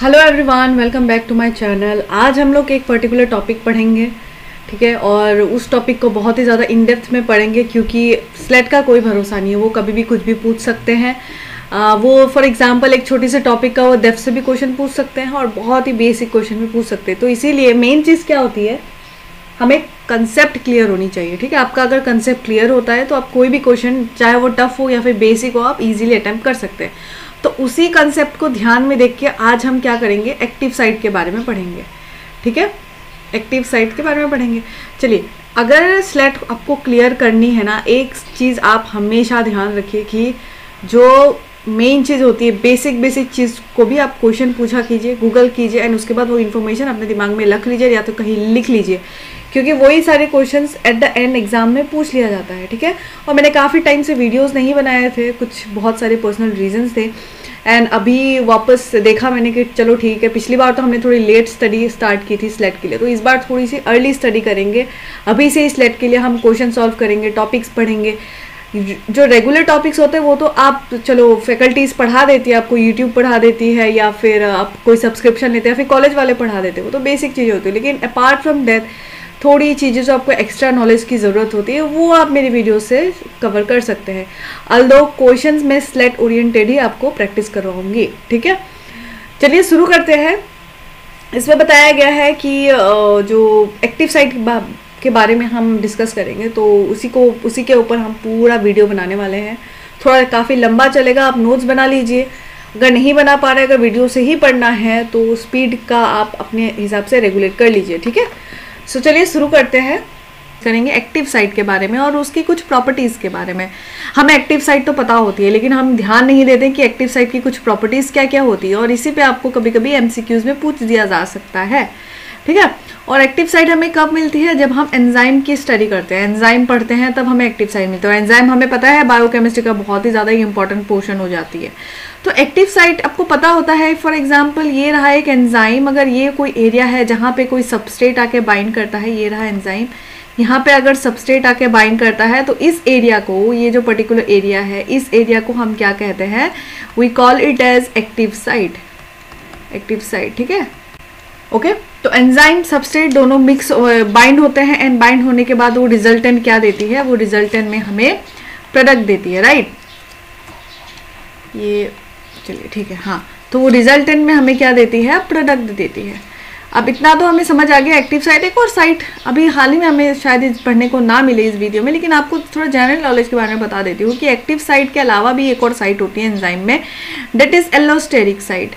Hello everyone, welcome back to my channel. आज हम लोग एक पर्टिकुलर टॉपिक पढ़ेंगे, ठीक है। और उस टॉपिक को बहुत ही ज़्यादा इन डेप्थ में पढ़ेंगे क्योंकि स्लेट का कोई भरोसा नहीं है, वो कभी भी कुछ भी पूछ सकते हैं। वो फॉर एग्जांपल एक छोटी से टॉपिक का वो डेप्थ से भी क्वेश्चन पूछ सकते हैं और बहुत ही बेसिक क्वेश्चन भी पूछ सकते हैं। तो इसीलिए मेन चीज़ क्या होती है, हमें कंसेप्ट क्लियर होनी चाहिए, ठीक है। आपका अगर कंसेप्ट क्लियर होता है तो आप कोई भी क्वेश्चन, चाहे वो टफ हो या फिर बेसिक हो, आप इजीली अटेम्प्ट कर सकते हैं। तो उसी कंसेप्ट को ध्यान में देख के आज हम क्या करेंगे, एक्टिव साइट के बारे में पढ़ेंगे, ठीक है। एक्टिव साइट के बारे में पढ़ेंगे। चलिए, अगर स्लेट आपको क्लियर करनी है ना, एक चीज़ आप हमेशा ध्यान रखिए कि जो मेन चीज़ होती है, बेसिक चीज़ को भी आप क्वेश्चन पूछा कीजिए, गूगल कीजिए एंड उसके बाद वो इन्फॉर्मेशन अपने दिमाग में रख लीजिए या तो कहीं लिख लीजिए, क्योंकि वही सारे questions at the end exam में पूछ लिया जाता है, ठीक है। और मैंने काफ़ी टाइम से वीडियोस नहीं बनाए थे, कुछ बहुत सारे पर्सनल रीजंस थे एंड अभी वापस देखा मैंने कि चलो ठीक है, पिछली बार तो हमने थोड़ी लेट स्टडी स्टार्ट की थी स्लेट के लिए, तो इस बार थोड़ी सी अर्ली स्टडी करेंगे। अभी से स्लेट के लिए हम क्वेश्चन सॉल्व करेंगे, टॉपिक्स पढ़ेंगे। जो रेगुलर टॉपिक्स होते हैं वो तो आप चलो फैकल्टीज़ पढ़ा देती है, आपको यूट्यूब पढ़ा देती है या फिर आप कोई सब्सक्रिप्शन लेते हैं, फिर कॉलेज वाले पढ़ा देते हैं, वो तो बेसिक चीज़ें होती है। लेकिन अपार्ट फ्रॉम दैट थोड़ी चीज़ें जो आपको एक्स्ट्रा नॉलेज की ज़रूरत होती है वो आप मेरी वीडियो से कवर कर सकते हैं। ऑल्दो क्वेश्चंस में स्लेट ओरिएंटेड ही आपको प्रैक्टिस करवाऊंगी, ठीक है। चलिए शुरू करते हैं। इसमें बताया गया है कि जो एक्टिव साइट के बारे में हम डिस्कस करेंगे, तो उसी के ऊपर हम पूरा वीडियो बनाने वाले हैं। थोड़ा काफ़ी लंबा चलेगा, आप नोट्स बना लीजिए। अगर नहीं बना पा रहे, अगर वीडियो से ही पढ़ना है तो स्पीड का आप अपने हिसाब से रेगुलेट कर लीजिए, ठीक है। सो चलिए शुरू करते हैं, करेंगे एक्टिव साइट के बारे में और उसकी कुछ प्रॉपर्टीज़ के बारे में। हमें एक्टिव साइट तो पता होती है, लेकिन हम ध्यान नहीं देते कि एक्टिव साइट की कुछ प्रॉपर्टीज़ क्या क्या होती है, और इसी पे आपको कभी कभी एमसीक्यूज़ में पूछ दिया जा सकता है, ठीक है। और एक्टिव साइट हमें कब मिलती है, जब हम एंजाइम की स्टडी करते हैं, एंजाइम पढ़ते हैं, तब हमें एक्टिव साइट मिलती है। और एंजाइम हमें पता है बायोकेमिस्ट्री का बहुत ही ज़्यादा इंपॉर्टेंट पोर्शन हो जाती है। तो एक्टिव साइट आपको पता होता है, फॉर एग्जांपल ये रहा एक एंजाइम, अगर ये कोई एरिया है जहाँ पे कोई सबस्ट्रेट आके बाइंड करता है, ये रहा एंजाइम, यहाँ पे अगर सबस्ट्रेट आके बाइंड करता है तो इस एरिया को, ये जो पर्टिकुलर एरिया है, इस एरिया को हम क्या कहते हैं, we call it as active site, active site, ठीक है। ओके, तो एंजाइम सबस्ट्रेट दोनों मिक्स बाइंड होते हैं एंड बाइंड होने के बाद वो रिजल्टेंट क्या देती है, वो रिजल्टेंट में हमें प्रोडक्ट देती है, राइट। ये चलिए ठीक है, हाँ, तो वो रिजल्टेंट में हमें क्या देती है, प्रोडक्ट देती है। अब इतना तो हमें समझ आ गया। एक्टिव साइट एक और साइट अभी हाल ही में हमें शायद पढ़ने को ना मिले इस वीडियो में, लेकिन आपको थोड़ा जनरल नॉलेज के बारे में बता देती हूँ कि एक्टिव साइट के अलावा भी एक और साइट होती है एंजाइम में, दैट इज एलोस्टेरिक साइट,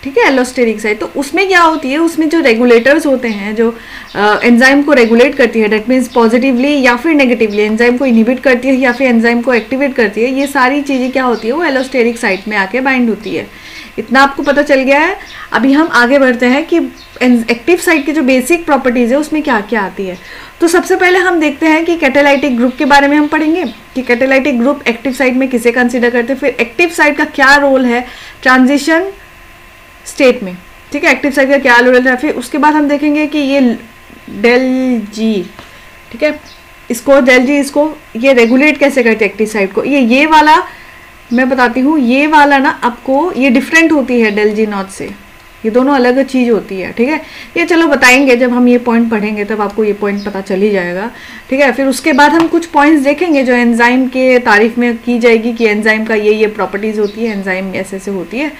ठीक है। एलोस्टेरिक साइट, तो उसमें क्या होती है, उसमें जो रेगुलेटर्स होते हैं, जो एंजाइम को रेगुलेट करती है, दैट मीन्स पॉजिटिवली या फिर नेगेटिवली एंजाइम को इनहिबिट करती है या फिर एंजाइम को एक्टिवेट करती है, ये सारी चीज़ें क्या होती है, वो एलोस्टेरिक साइट में आके बाइंड होती है। इतना आपको पता चल गया है। अभी हम आगे बढ़ते हैं कि एक्टिव साइट की जो बेसिक प्रॉपर्टीज़ है उसमें क्या क्या आती है। तो सबसे पहले हम देखते हैं कि कैटालाइटिक ग्रुप के बारे में हम पढ़ेंगे कि कैटालाइटिक ग्रुप एक्टिव साइट में किसे कंसिडर करते हैं, फिर एक्टिव साइट का क्या रोल है ट्रांजिशन स्टेट में, ठीक है। एक्टिव साइट का क्या रोल है, फिर उसके बाद हम देखेंगे कि ये डेल जी, ठीक है, इसको डेल जी, इसको ये रेगुलेट कैसे करते हैं एक्टिव साइट को। ये वाला मैं बताती हूँ, ये वाला ना आपको ये डिफरेंट होती है डेल जी नॉट से, ये दोनों अलग चीज़ होती है, ठीक है। ये चलो बताएंगे जब हम ये पॉइंट पढ़ेंगे, तब आपको ये पॉइंट पता चल ही जाएगा, ठीक है। फिर उसके बाद हम कुछ पॉइंट्स देखेंगे जो एंजाइम के तारीफ में की जाएगी कि एंजाइम का ये प्रॉपर्टीज़ होती है, एंजाइम ऐसे ऐसे होती है,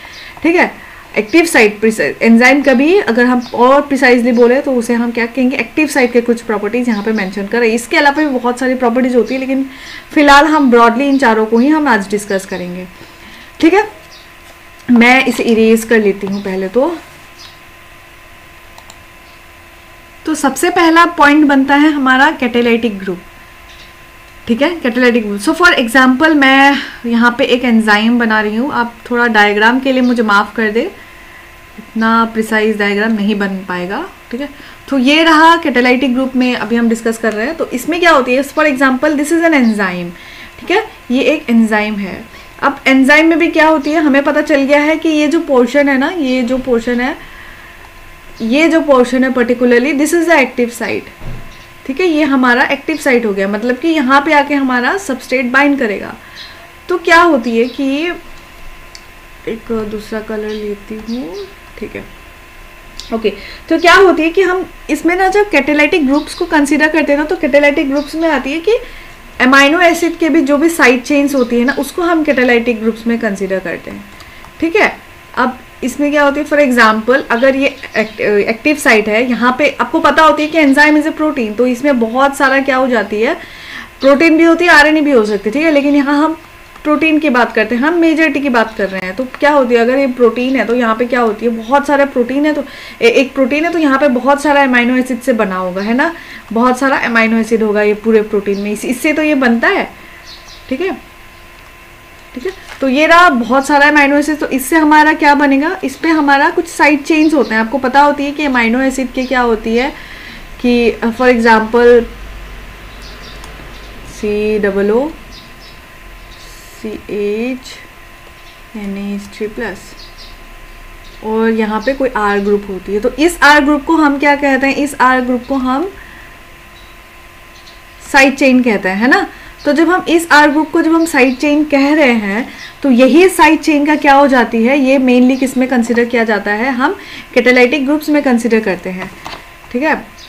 ठीक है। एक्टिव साइट एंजाइम का भी अगर हम और प्रिसाइजली बोले तो उसे हम क्या कहेंगे, एक्टिव साइट के कुछ प्रॉपर्टीज़ यहाँ पे मेंशन करें। इसके अलावा भी बहुत सारी प्रॉपर्टीज़ होती है, लेकिन फिलहाल हम ब्रॉडली इन चारों को ही हम आज डिस्कस करेंगे, ठीक है। मैं इसे इरेज कर लेती हूँ पहले तो सबसे पहला पॉइंट बनता है हमारा कैटालाइटिक ग्रुप, ठीक है। Catalytic group, so for example मैं यहाँ पे एक एंजाइम बना रही हूँ, आप थोड़ा डायग्राम के लिए मुझे माफ़ कर दे, इतना प्रिसाइज डायग्राम नहीं बन पाएगा, ठीक है। तो ये रहा कैटालाइटिक ग्रुप में अभी हम डिस्कस कर रहे हैं। तो इसमें क्या होती है, for example this is an enzyme, ठीक है, ये एक एंजाइम है। अब एंजाइम में भी क्या होती है, हमें पता चल गया है कि ये जो पोर्शन है ना, ये जो पोर्शन है particularly this is the active site, ठीक है। ये हमारा एक्टिव साइट हो गया, मतलब कि यहाँ पे आके हमारा सबस्ट्रेट बाइंड करेगा। तो क्या होती है कि एक दूसरा कलर लेती हूँ, ठीक है। ओके तो क्या होती है कि हम इसमें ना जब कैटालाइटिक ग्रुप्स को कंसीडर करते हैं ना, तो कैटालाइटिक ग्रुप्स में आती है कि अमाइनो एसिड के भी जो भी साइड चेन्स होती है ना, उसको हम कैटालाइटिक ग्रुप्स में कंसीडर करते हैं, ठीक है। अब इसमें क्या होती है, फॉर एग्जांपल अगर ये एक्टिव साइट है, यहाँ पे आपको पता होती है कि एंजाइम इज ए प्रोटीन, तो इसमें बहुत सारा क्या हो जाती है, प्रोटीन भी होती है, आरएनए भी हो सकती है, ठीक है। लेकिन यहाँ हम प्रोटीन की बात करते हैं, हम मेजॉरिटी की बात कर रहे हैं। तो क्या होती है, अगर ये प्रोटीन है तो यहाँ पे क्या होती है, बहुत सारा प्रोटीन है, तो एक प्रोटीन है तो यहाँ पे बहुत सारा अमाइनो एसिड से बना होगा, है ना, बहुत सारा अमाइनो एसिड होगा ये पूरे प्रोटीन में, इससे तो ये बनता है, ठीक है, ठीक है। तो ये रहा बहुत सारा अमाइनो एसिड, तो इससे हमारा क्या बनेगा, इस पे हमारा कुछ साइड चेन्स होते हैं। आपको पता होती है कि अमाइनो एसिड के क्या होती है कि for example COO CH NH3+, और यहाँ पे कोई R ग्रुप होती है, तो इस R ग्रुप को हम क्या कहते हैं, इस R ग्रुप को हम साइड चेन कहते हैं, है ना। तो जब हम इस R ग्रुप को जब हम साइड चेन कह रहे हैं, तो यही साइड चेन का क्या हो जाती है, ये मेनली किस में कंसिडर किया जाता है, हम कैटालाइटिक ग्रुप्स में कंसिडर करते हैं, ठीक है।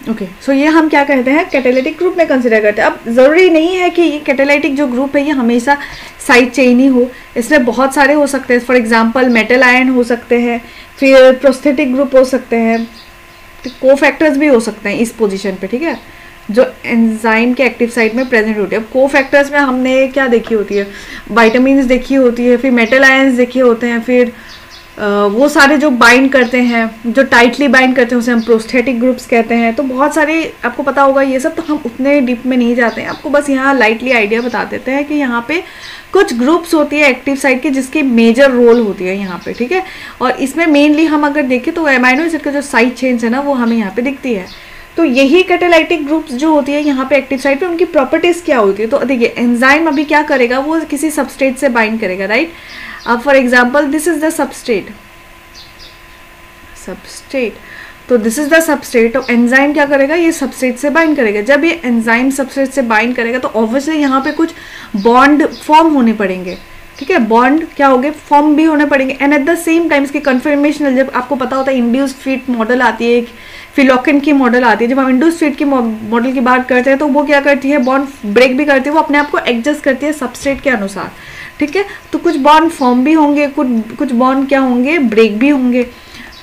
ओके सो ये हम क्या कहते हैं, कैटालाइटिक ग्रुप में कंसिडर करते हैं। अब ज़रूरी नहीं है कि ये कैटालाइटिक जो ग्रुप है ये हमेशा साइड चेन ही हो, इसमें बहुत सारे हो सकते हैं। फॉर एग्जांपल मेटल आयन हो सकते हैं, फिर प्रोस्थेटिक ग्रुप हो सकते हैं, कोफैक्टर्स भी हो सकते हैं इस पोजीशन पे, ठीक है, जो एंजाइम के एक्टिव साइट में प्रेजेंट होती है। अब कोफैक्टर्स में हमने क्या देखी होती है, विटामिन्स देखी होती है, फिर मेटल आयन्स देखे होते हैं, फिर वो सारे जो बाइंड करते हैं, जो टाइटली बाइंड करते हैं, उसे हम प्रोस्थेटिक ग्रुप्स कहते हैं। तो बहुत सारे आपको पता होगा ये सब, तो हम उतने डीप में नहीं जाते हैं, आपको बस यहाँ लाइटली आइडिया बता देते हैं कि यहाँ पे कुछ ग्रुप्स होती है एक्टिव साइट की जिसकी मेजर रोल होती है यहाँ पे, ठीक है। और इसमें मेनली हम अगर देखें तो अमाइनो एसिड का जो साइड चेन्स है ना, वो हमें यहाँ पे दिखती है। तो यही कैटालाइटिक ग्रुप्स जो होती है यहाँ पे एक्टिव साइट पे, उनकी प्रॉपर्टीज क्या होती है, तो देखिए एंजाइम अभी क्या करेगा, वो किसी सबस्ट्रेट से बाइंड करेगा, राइट। अब for example this is the substrate, तो दिस इज द सबस्ट्रेट, तो एंजाइम क्या करेगा, ये सबस्ट्रेट से बाइंड करेगा। जब ये एंजाइम सबस्ट्रेट से बाइंड करेगा तो ऑब्वियसली यहाँ पे कुछ बॉन्ड फॉर्म होने पड़ेंगे, ठीक है, बॉन्ड क्या होंगे, फॉर्म भी होने पड़ेंगे। And at the same time इसकी कन्फर्मेशनल, जब आपको पता होता है इंड्यूस फिट मॉडल आती है, फिलोकेन की मॉडल आती है, जब हम इंड्यूस फिट की मॉडल की बात करते हैं तो वो क्या करती है, बॉन्ड ब्रेक भी करती है, वो अपने आप को एडजस्ट करती है सबस्ट्रेट के अनुसार, ठीक है। तो कुछ बॉन्ड फॉर्म भी होंगे, कुछ बॉन्ड क्या होंगे, ब्रेक भी होंगे।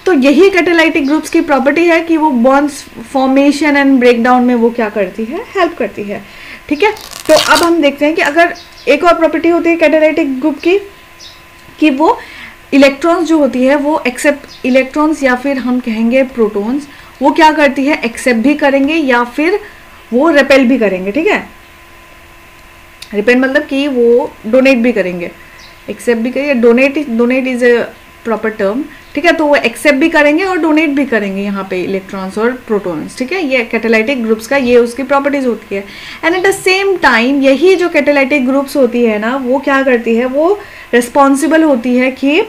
तो यही कैटालाइटिक ग्रुप्स की प्रॉपर्टी है कि वो बॉन्ड्स फॉर्मेशन एंड ब्रेकडाउन में वो क्या करती है, हेल्प करती है, ठीक है। तो अब हम देखते हैं कि अगर एक और प्रॉपर्टी होती है कैटालाइटिक ग्रुप की कि वो इलेक्ट्रॉन्स जो होती है वो एक्सेप्ट इलेक्ट्रॉन्स, या फिर हम कहेंगे प्रोटॉन्स, वो क्या करती है, एक्सेप्ट भी करेंगे या फिर वो रिपेल भी करेंगे, ठीक है। रिपेल मतलब कि वो डोनेट भी करेंगे, एक्सेप्ट भी करेंगे, donate is a proper term, ठीक है। तो वो एक्सेप्ट भी करेंगे और डोनेट भी करेंगे यहाँ पे इलेक्ट्रॉन्स और प्रोटॉन्स, ठीक है। ये कैटालाइटिक ग्रुप्स का ये उसकी प्रॉपर्टीज होती है। And at the same time यही जो कैटालाइटिक ग्रुप्स होती है ना, वो क्या करती है, वो रिस्पॉन्सिबल होती है कि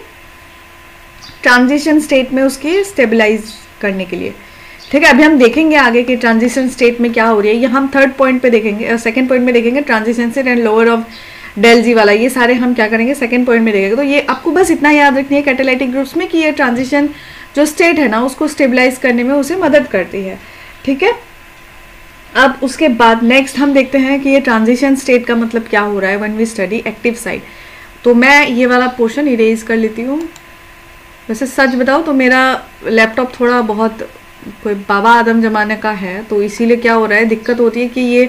ट्रांजिशन स्टेट में उसकी स्टेबलाइज करने के लिए, ठीक है। अभी हम देखेंगे आगे कि ट्रांजिशन स्टेट में क्या हो रही है, ये हम थर्ड पॉइंट पे देखेंगे, सेकंड पॉइंट में देखेंगे transition state and lower of डेल जी वाला, ये सारे हम क्या करेंगे सेकंड पॉइंट में देखेंगे। तो ये आपको बस इतना याद रखनी है कैटालाइटिक ग्रुप्स में कि ये ट्रांजिशन जो स्टेट है ना, उसको स्टेबलाइज करने में उसे मदद करती है, ठीक है। अब उसके बाद नेक्स्ट हम देखते हैं कि ये ट्रांजिशन स्टेट का मतलब क्या हो रहा है when we study active site. तो मैं ये वाला पोर्शन इरेज कर लेती हूँ। वैसे सच बताओ तो मेरा लैपटॉप थोड़ा बहुत कोई बाबा आदम जमाने का है, तो इसीलिए क्या हो रहा है, दिक्कत होती है कि ये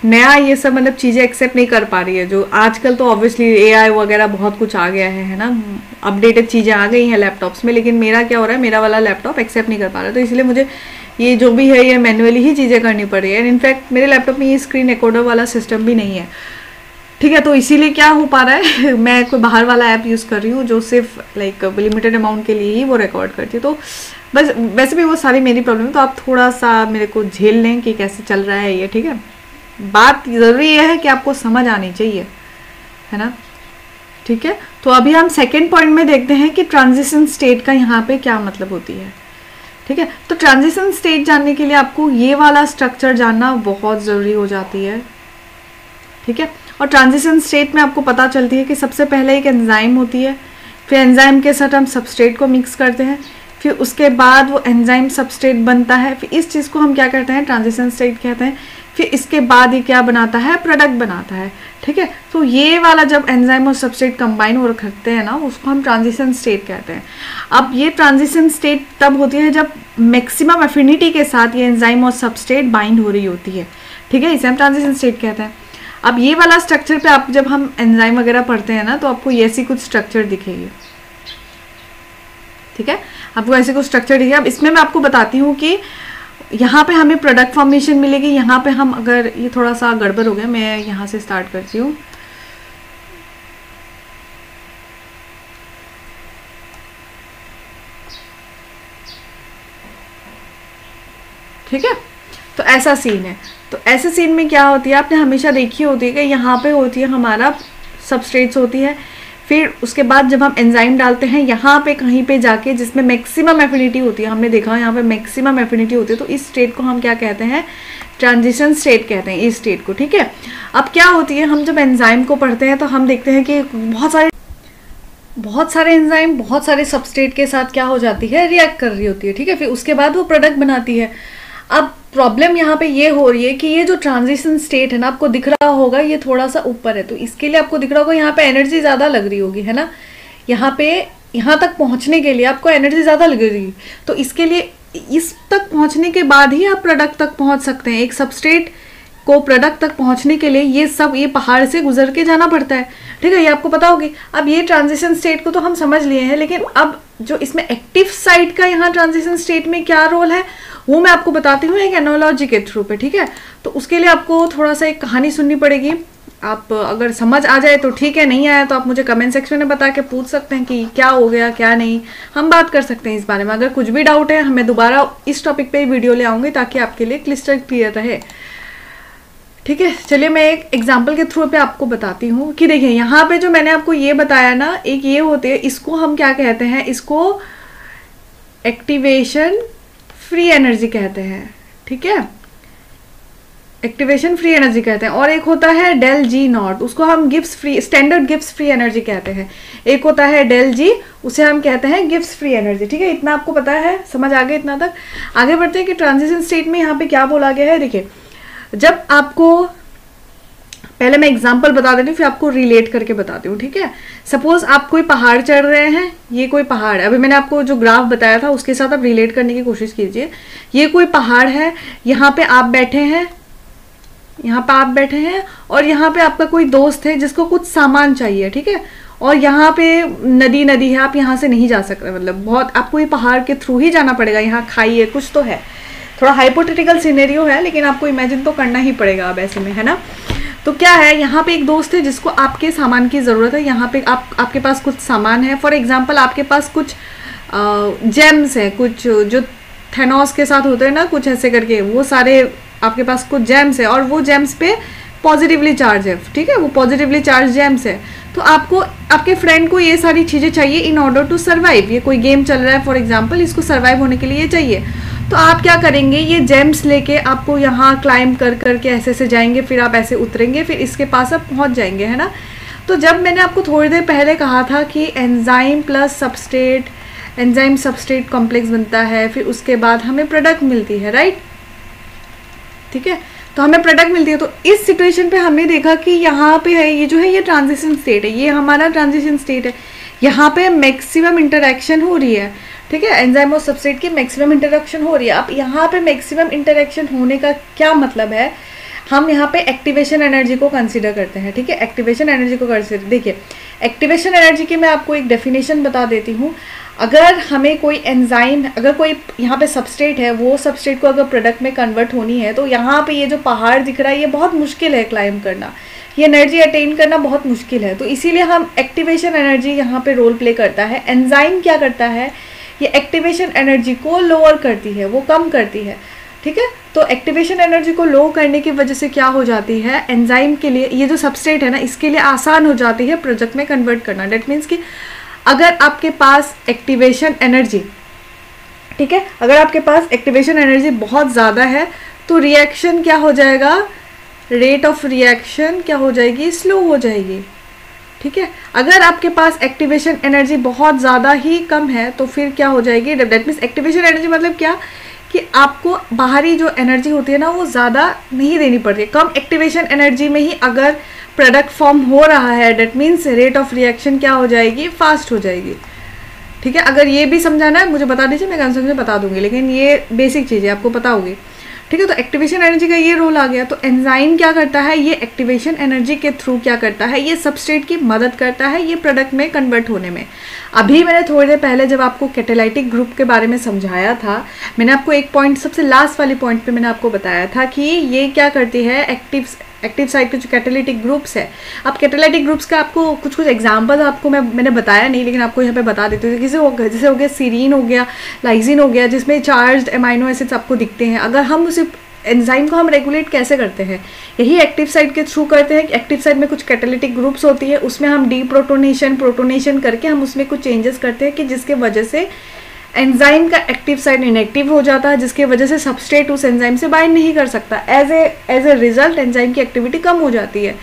नया ये सब मतलब चीज़ें एक्सेप्ट नहीं कर पा रही है। जो आजकल तो ऑब्वियसली एआई वगैरह बहुत कुछ आ गया है ना, अपडेटेड चीज़ें आ गई हैं लैपटॉप्स में, लेकिन मेरा क्या हो रहा है, मेरा वाला लैपटॉप एक्सेप्ट नहीं कर पा रहा है। तो इसलिए मुझे ये जो भी है ये मैनुअली ही चीज़ें करनी पड़ रही है। इनफैक्ट मेरे लैपटॉप में ये स्क्रीन रिकॉर्डर वाला सिस्टम भी नहीं है, ठीक है। तो इसीलिए क्या हो पा रहा है मैं कोई बाहर वाला ऐप यूज़ कर रही हूँ जो सिर्फ लाइक लिमिटेड अमाउंट के लिए ही वो रिकॉर्ड करती है। तो बस वैसे भी वो सारी मेरी प्रॉब्लम है, तो आप थोड़ा सा मेरे को झेल लें कि कैसे चल रहा है ये, ठीक है। बात ज़रूरी ये है कि आपको समझ आनी चाहिए, है ना, ठीक है। तो अभी हम सेकेंड पॉइंट में देखते हैं कि ट्रांजिशन स्टेट का यहाँ पे क्या मतलब होती है, ठीक है। तो ट्रांजिशन स्टेट जानने के लिए आपको ये वाला स्ट्रक्चर जानना बहुत ज़रूरी हो जाती है, ठीक है। और ट्रांजिशन स्टेट में आपको पता चलती है कि सबसे पहले एक एंजाइम होती है, फिर एंजाइम के साथ हम सबस्ट्रेट को मिक्स करते हैं, फिर उसके बाद वो एंजाइम सबस्ट्रेट बनता है, फिर इस चीज़ को हम क्या कहते हैं, ट्रांजिशन स्टेट कहते हैं। फिर इसके बाद ये क्या बनाता है, प्रोडक्ट बनाता है, ठीक है। तो ये वाला जब एंजाइम और सबस्ट्रेट कंबाइन हो रखते हैं ना, उसको हम ट्रांजिशन स्टेट कहते हैं। अब ये ट्रांजिशन स्टेट तब होती है जब मैक्सिमम एफिनिटी के साथ ये एंजाइम और सबस्ट्रेट बाइंड हो रही होती है, ठीक है, इसे हम ट्रांजिशन स्टेट कहते हैं। अब ये वाला स्ट्रक्चर पे आप जब हम एंजाइम वगैरह पढ़ते हैं ना, तो आपको ये ऐसी कुछ स्ट्रक्चर दिखेगी, ठीक है, आपको ऐसे कुछ स्ट्रक्चर दिखेगा। अब इसमें मैं आपको बताती हूँ कि यहाँ पे हमें प्रोडक्ट फॉर्मेशन मिलेगी। यहाँ पे हम, अगर ये थोड़ा सा गड़बड़ हो गया, मैं यहाँ से स्टार्ट करती हूँ। ठीक है, तो ऐसा सीन है। तो ऐसे सीन में क्या होती है, आपने हमेशा देखी होती है कि यहाँ पे होती है हमारा सबस्ट्रेट्स होती है, फिर उसके बाद जब हम एंजाइम डालते हैं यहाँ पे कहीं पे जाके जिसमें मैक्सिमम एफिनिटी होती है, हमने देखा यहाँ पे मैक्सिमम एफिनिटी होती है, तो इस स्टेट को हम क्या कहते हैं, ट्रांजिशन स्टेट कहते हैं इस स्टेट को, ठीक है। अब क्या होती है, हम जब एंजाइम को पढ़ते हैं तो हम देखते हैं कि बहुत सारे एंजाइम बहुत सारे सबस्ट्रेट के साथ क्या हो जाती है, रिएक्ट कर रही होती है, ठीक है, फिर उसके बाद वो प्रोडक्ट बनाती है। अब प्रॉब्लम यहाँ पे ये हो रही है कि ये जो ट्रांजिशन स्टेट है ना, आपको दिख रहा होगा ये थोड़ा सा ऊपर है, तो इसके लिए आपको दिख रहा होगा यहाँ पे एनर्जी ज़्यादा लग रही होगी, है ना, यहाँ पे यहाँ तक पहुँचने के लिए आपको एनर्जी ज़्यादा लग रही है। तो इसके लिए इस तक पहुँचने के बाद ही आप प्रोडक्ट तक पहुँच सकते हैं। एक सबस्ट्रेट को प्रोडक्ट तक पहुँचने के लिए ये पहाड़ से गुजर के जाना पड़ता है, ठीक है, ये आपको पता होगी। अब ये ट्रांजिशन स्टेट को तो हम समझ लिए हैं, लेकिन अब जो इसमें एक्टिव साइट का यहाँ ट्रांजिशन स्टेट में क्या रोल है वो मैं आपको बताती हूँ एक एनालॉजी के थ्रू पे, ठीक है। तो उसके लिए आपको थोड़ा सा एक कहानी सुननी पड़ेगी। आप अगर समझ आ जाए तो ठीक है, नहीं आया तो आप मुझे कमेंट सेक्शन में बता के पूछ सकते हैं कि क्या हो गया क्या नहीं, हम बात कर सकते हैं इस बारे में। अगर कुछ भी डाउट है मैं दोबारा इस टॉपिक पे ही वीडियो ले आऊँगी ताकि आपके लिए क्लिस्टर क्लियर रहे, ठीक है। चलिए मैं एक एग्जाम्पल के थ्रू पे आपको बताती हूँ कि देखिए यहाँ पे जो मैंने आपको ये बताया ना, एक ये होते हैं, इसको हम क्या कहते हैं, इसको एक्टिवेशन फ्री एनर्जी कहते हैं, ठीक है, एक्टिवेशन फ्री एनर्जी कहते हैं। और एक होता है डेल जी नॉट, उसको हम Gibbs free, standard Gibbs free energy कहते हैं। एक होता है डेल जी, उसे हम कहते हैं गिब्स फ्री एनर्जी, ठीक है। इतना आपको पता है, समझ आ गया इतना तक। आगे बढ़ते हैं कि ट्रांजिशन स्टेट में यहाँ पे क्या बोला गया है। देखिए जब आपको, पहले मैं एग्जांपल बता देती हूँ फिर आपको रिलेट करके बताती हूँ, ठीक है। सपोज आप कोई पहाड़ चढ़ रहे हैं, ये कोई पहाड़ है, अभी मैंने आपको जो ग्राफ बताया था उसके साथ आप रिलेट करने की कोशिश कीजिए। ये कोई पहाड़ है, यहाँ पे आप बैठे हैं, यहाँ पे आप बैठे हैं और यहाँ पे आपका कोई दोस्त है जिसको कुछ सामान चाहिए, ठीक है। और यहाँ पे नदी है, आप यहाँ से नहीं जा सकते, मतलब बहुत आपको ये पहाड़ के थ्रू ही जाना पड़ेगा। यहाँ खाई है, कुछ तो है, थोड़ा हाइपोथेटिकल सिनेरियो है लेकिन आपको इमेजिन तो करना ही पड़ेगा अब ऐसे में, है ना। तो क्या है, यहाँ पे एक दोस्त है जिसको आपके सामान की ज़रूरत है। यहाँ पे आपके पास कुछ सामान है, फॉर एग्जांपल आपके पास कुछ जेम्स है, कुछ जो थेनोस के साथ होते हैं ना, कुछ ऐसे करके, वो सारे आपके पास कुछ जेम्स है और वो जेम्स पे पॉजिटिवली चार्ज है, ठीक है, वो पॉजिटिवली चार्ज जेम्स है। तो आपको, आपके फ्रेंड को ये सारी चीज़ें चाहिए इन ऑर्डर टू सर्वाइव। ये कोई गेम चल रहा है फॉर एग्जाम्पल, इसको सर्वाइव होने के लिए ये चाहिए। तो आप क्या करेंगे, ये जेम्स लेके आपको यहाँ क्लाइंब कर करके ऐसे से जाएंगे, फिर आप ऐसे उतरेंगे, फिर इसके पास आप पहुँच जाएंगे, है ना। तो जब मैंने आपको थोड़ी देर पहले कहा था कि enzyme plus substrate, enzyme substrate complex बनता है, फिर उसके बाद हमें प्रोडक्ट मिलती है, राइट, ठीक है। तो हमें प्रोडक्ट मिलती है। तो इस सिचुएशन पे हमने देखा कि यहाँ पे है, ये जो है ये ट्रांजिशन स्टेट है, ये हमारा ट्रांजिशन स्टेट है। यहाँ पे मैक्सिमम इंटरेक्शन हो रही है, ठीक है, एंजाइम और सबस्ट्रेट की मैक्सिमम इंटरेक्शन हो रही है। अब यहाँ पे मैक्सिमम इंटरेक्शन होने का क्या मतलब है, हम यहाँ पे एक्टिवेशन एनर्जी को कंसीडर करते हैं, ठीक है, एक्टिवेशन एनर्जी को कंसीडर। देखिए एक्टिवेशन एनर्जी की मैं आपको एक डेफिनेशन बता देती हूँ। अगर हमें कोई एंजाइम, अगर कोई यहाँ पे सबस्ट्रेट है, वो सबस्ट्रेट को अगर प्रोडक्ट में कन्वर्ट होनी है तो यहाँ पे ये जो पहाड़ दिख रहा है ये बहुत मुश्किल है क्लाइंब करना, ये एनर्जी अटेन करना बहुत मुश्किल है। तो इसीलिए हम एक्टिवेशन एनर्जी यहाँ पे रोल प्ले करता है। एंजाइम क्या करता है, ये एक्टिवेशन एनर्जी को लोअर करती है, वो कम करती है, ठीक है। तो एक्टिवेशन एनर्जी को लो करने की वजह से क्या हो जाती है, एंजाइम के लिए, ये जो सबस्ट्रेट है ना, इसके लिए आसान हो जाती है प्रोडक्ट में कन्वर्ट करना। डेट मीन्स कि अगर आपके पास एक्टिवेशन एनर्जी, ठीक है, अगर आपके पास एक्टिवेशन एनर्जी बहुत ज़्यादा है तो रिएक्शन क्या हो जाएगा, रेट ऑफ रिएक्शन क्या हो जाएगी, स्लो हो जाएगी। ठीक है, अगर आपके पास एक्टिवेशन एनर्जी बहुत ज़्यादा ही कम है तो फिर क्या हो जाएगी, दैट मीन्स एक्टिवेशन एनर्जी मतलब क्या कि आपको बाहरी जो एनर्जी होती है ना वो ज़्यादा नहीं देनी पड़ती है, कम एक्टिवेशन एनर्जी में ही अगर प्रोडक्ट फॉर्म हो रहा है, that means rate of reaction क्या हो जाएगी, फास्ट हो जाएगी। ठीक है, अगर ये भी समझाना है मुझे बता दीजिए, मैं कंसेप्ट में बता दूंगी, लेकिन ये बेसिक चीज़ है, आपको पता होगी। ठीक है, तो एक्टिवेशन एनर्जी का ये रोल आ गया। तो एंजाइम क्या करता है, ये एक्टिवेशन एनर्जी के थ्रू क्या करता है, ये सबस्ट्रेट की मदद करता है ये प्रोडक्ट में कन्वर्ट होने में। अभी मैंने थोड़ी देर पहले जब आपको कैटालाइटिक ग्रुप के बारे में समझाया था, मैंने आपको एक पॉइंट, सबसे लास्ट वाली पॉइंट पे मैंने आपको बताया था कि ये क्या करती है, एक्टिव साइट के जो कैटालिटिक ग्रुप्स है। अब कैटालिटिक ग्रुप्स का आपको कुछ एग्जांपल आपको मैंने बताया नहीं, लेकिन आपको यहाँ पे बता देती हूँ। जैसे हो गया सीरीन, हो गया लाइसिन, हो गया, जिसमें चार्ज्ड अमाइनो एसिड्स आपको दिखते हैं। अगर हम उसे एंजाइम को हम रेगुलेट कैसे करते हैं, यही एक्टिव साइट के थ्रू करते हैं। एक्टिव साइट में कुछ कैटालिटिक ग्रुप्स होती है, उसमें हम प्रोटोनेशन करके हम उसमें कुछ चेंजेस करते हैं कि जिसके वजह से एंजाइम का एक्टिव साइट इनएक्टिव हो जाता है, जिसके वजह से सबस्ट्रेट उस एंजाइम से बाइंड नहीं कर सकता। एज ए रिजल्ट एंजाइम की एक्टिविटी कम हो जाती है।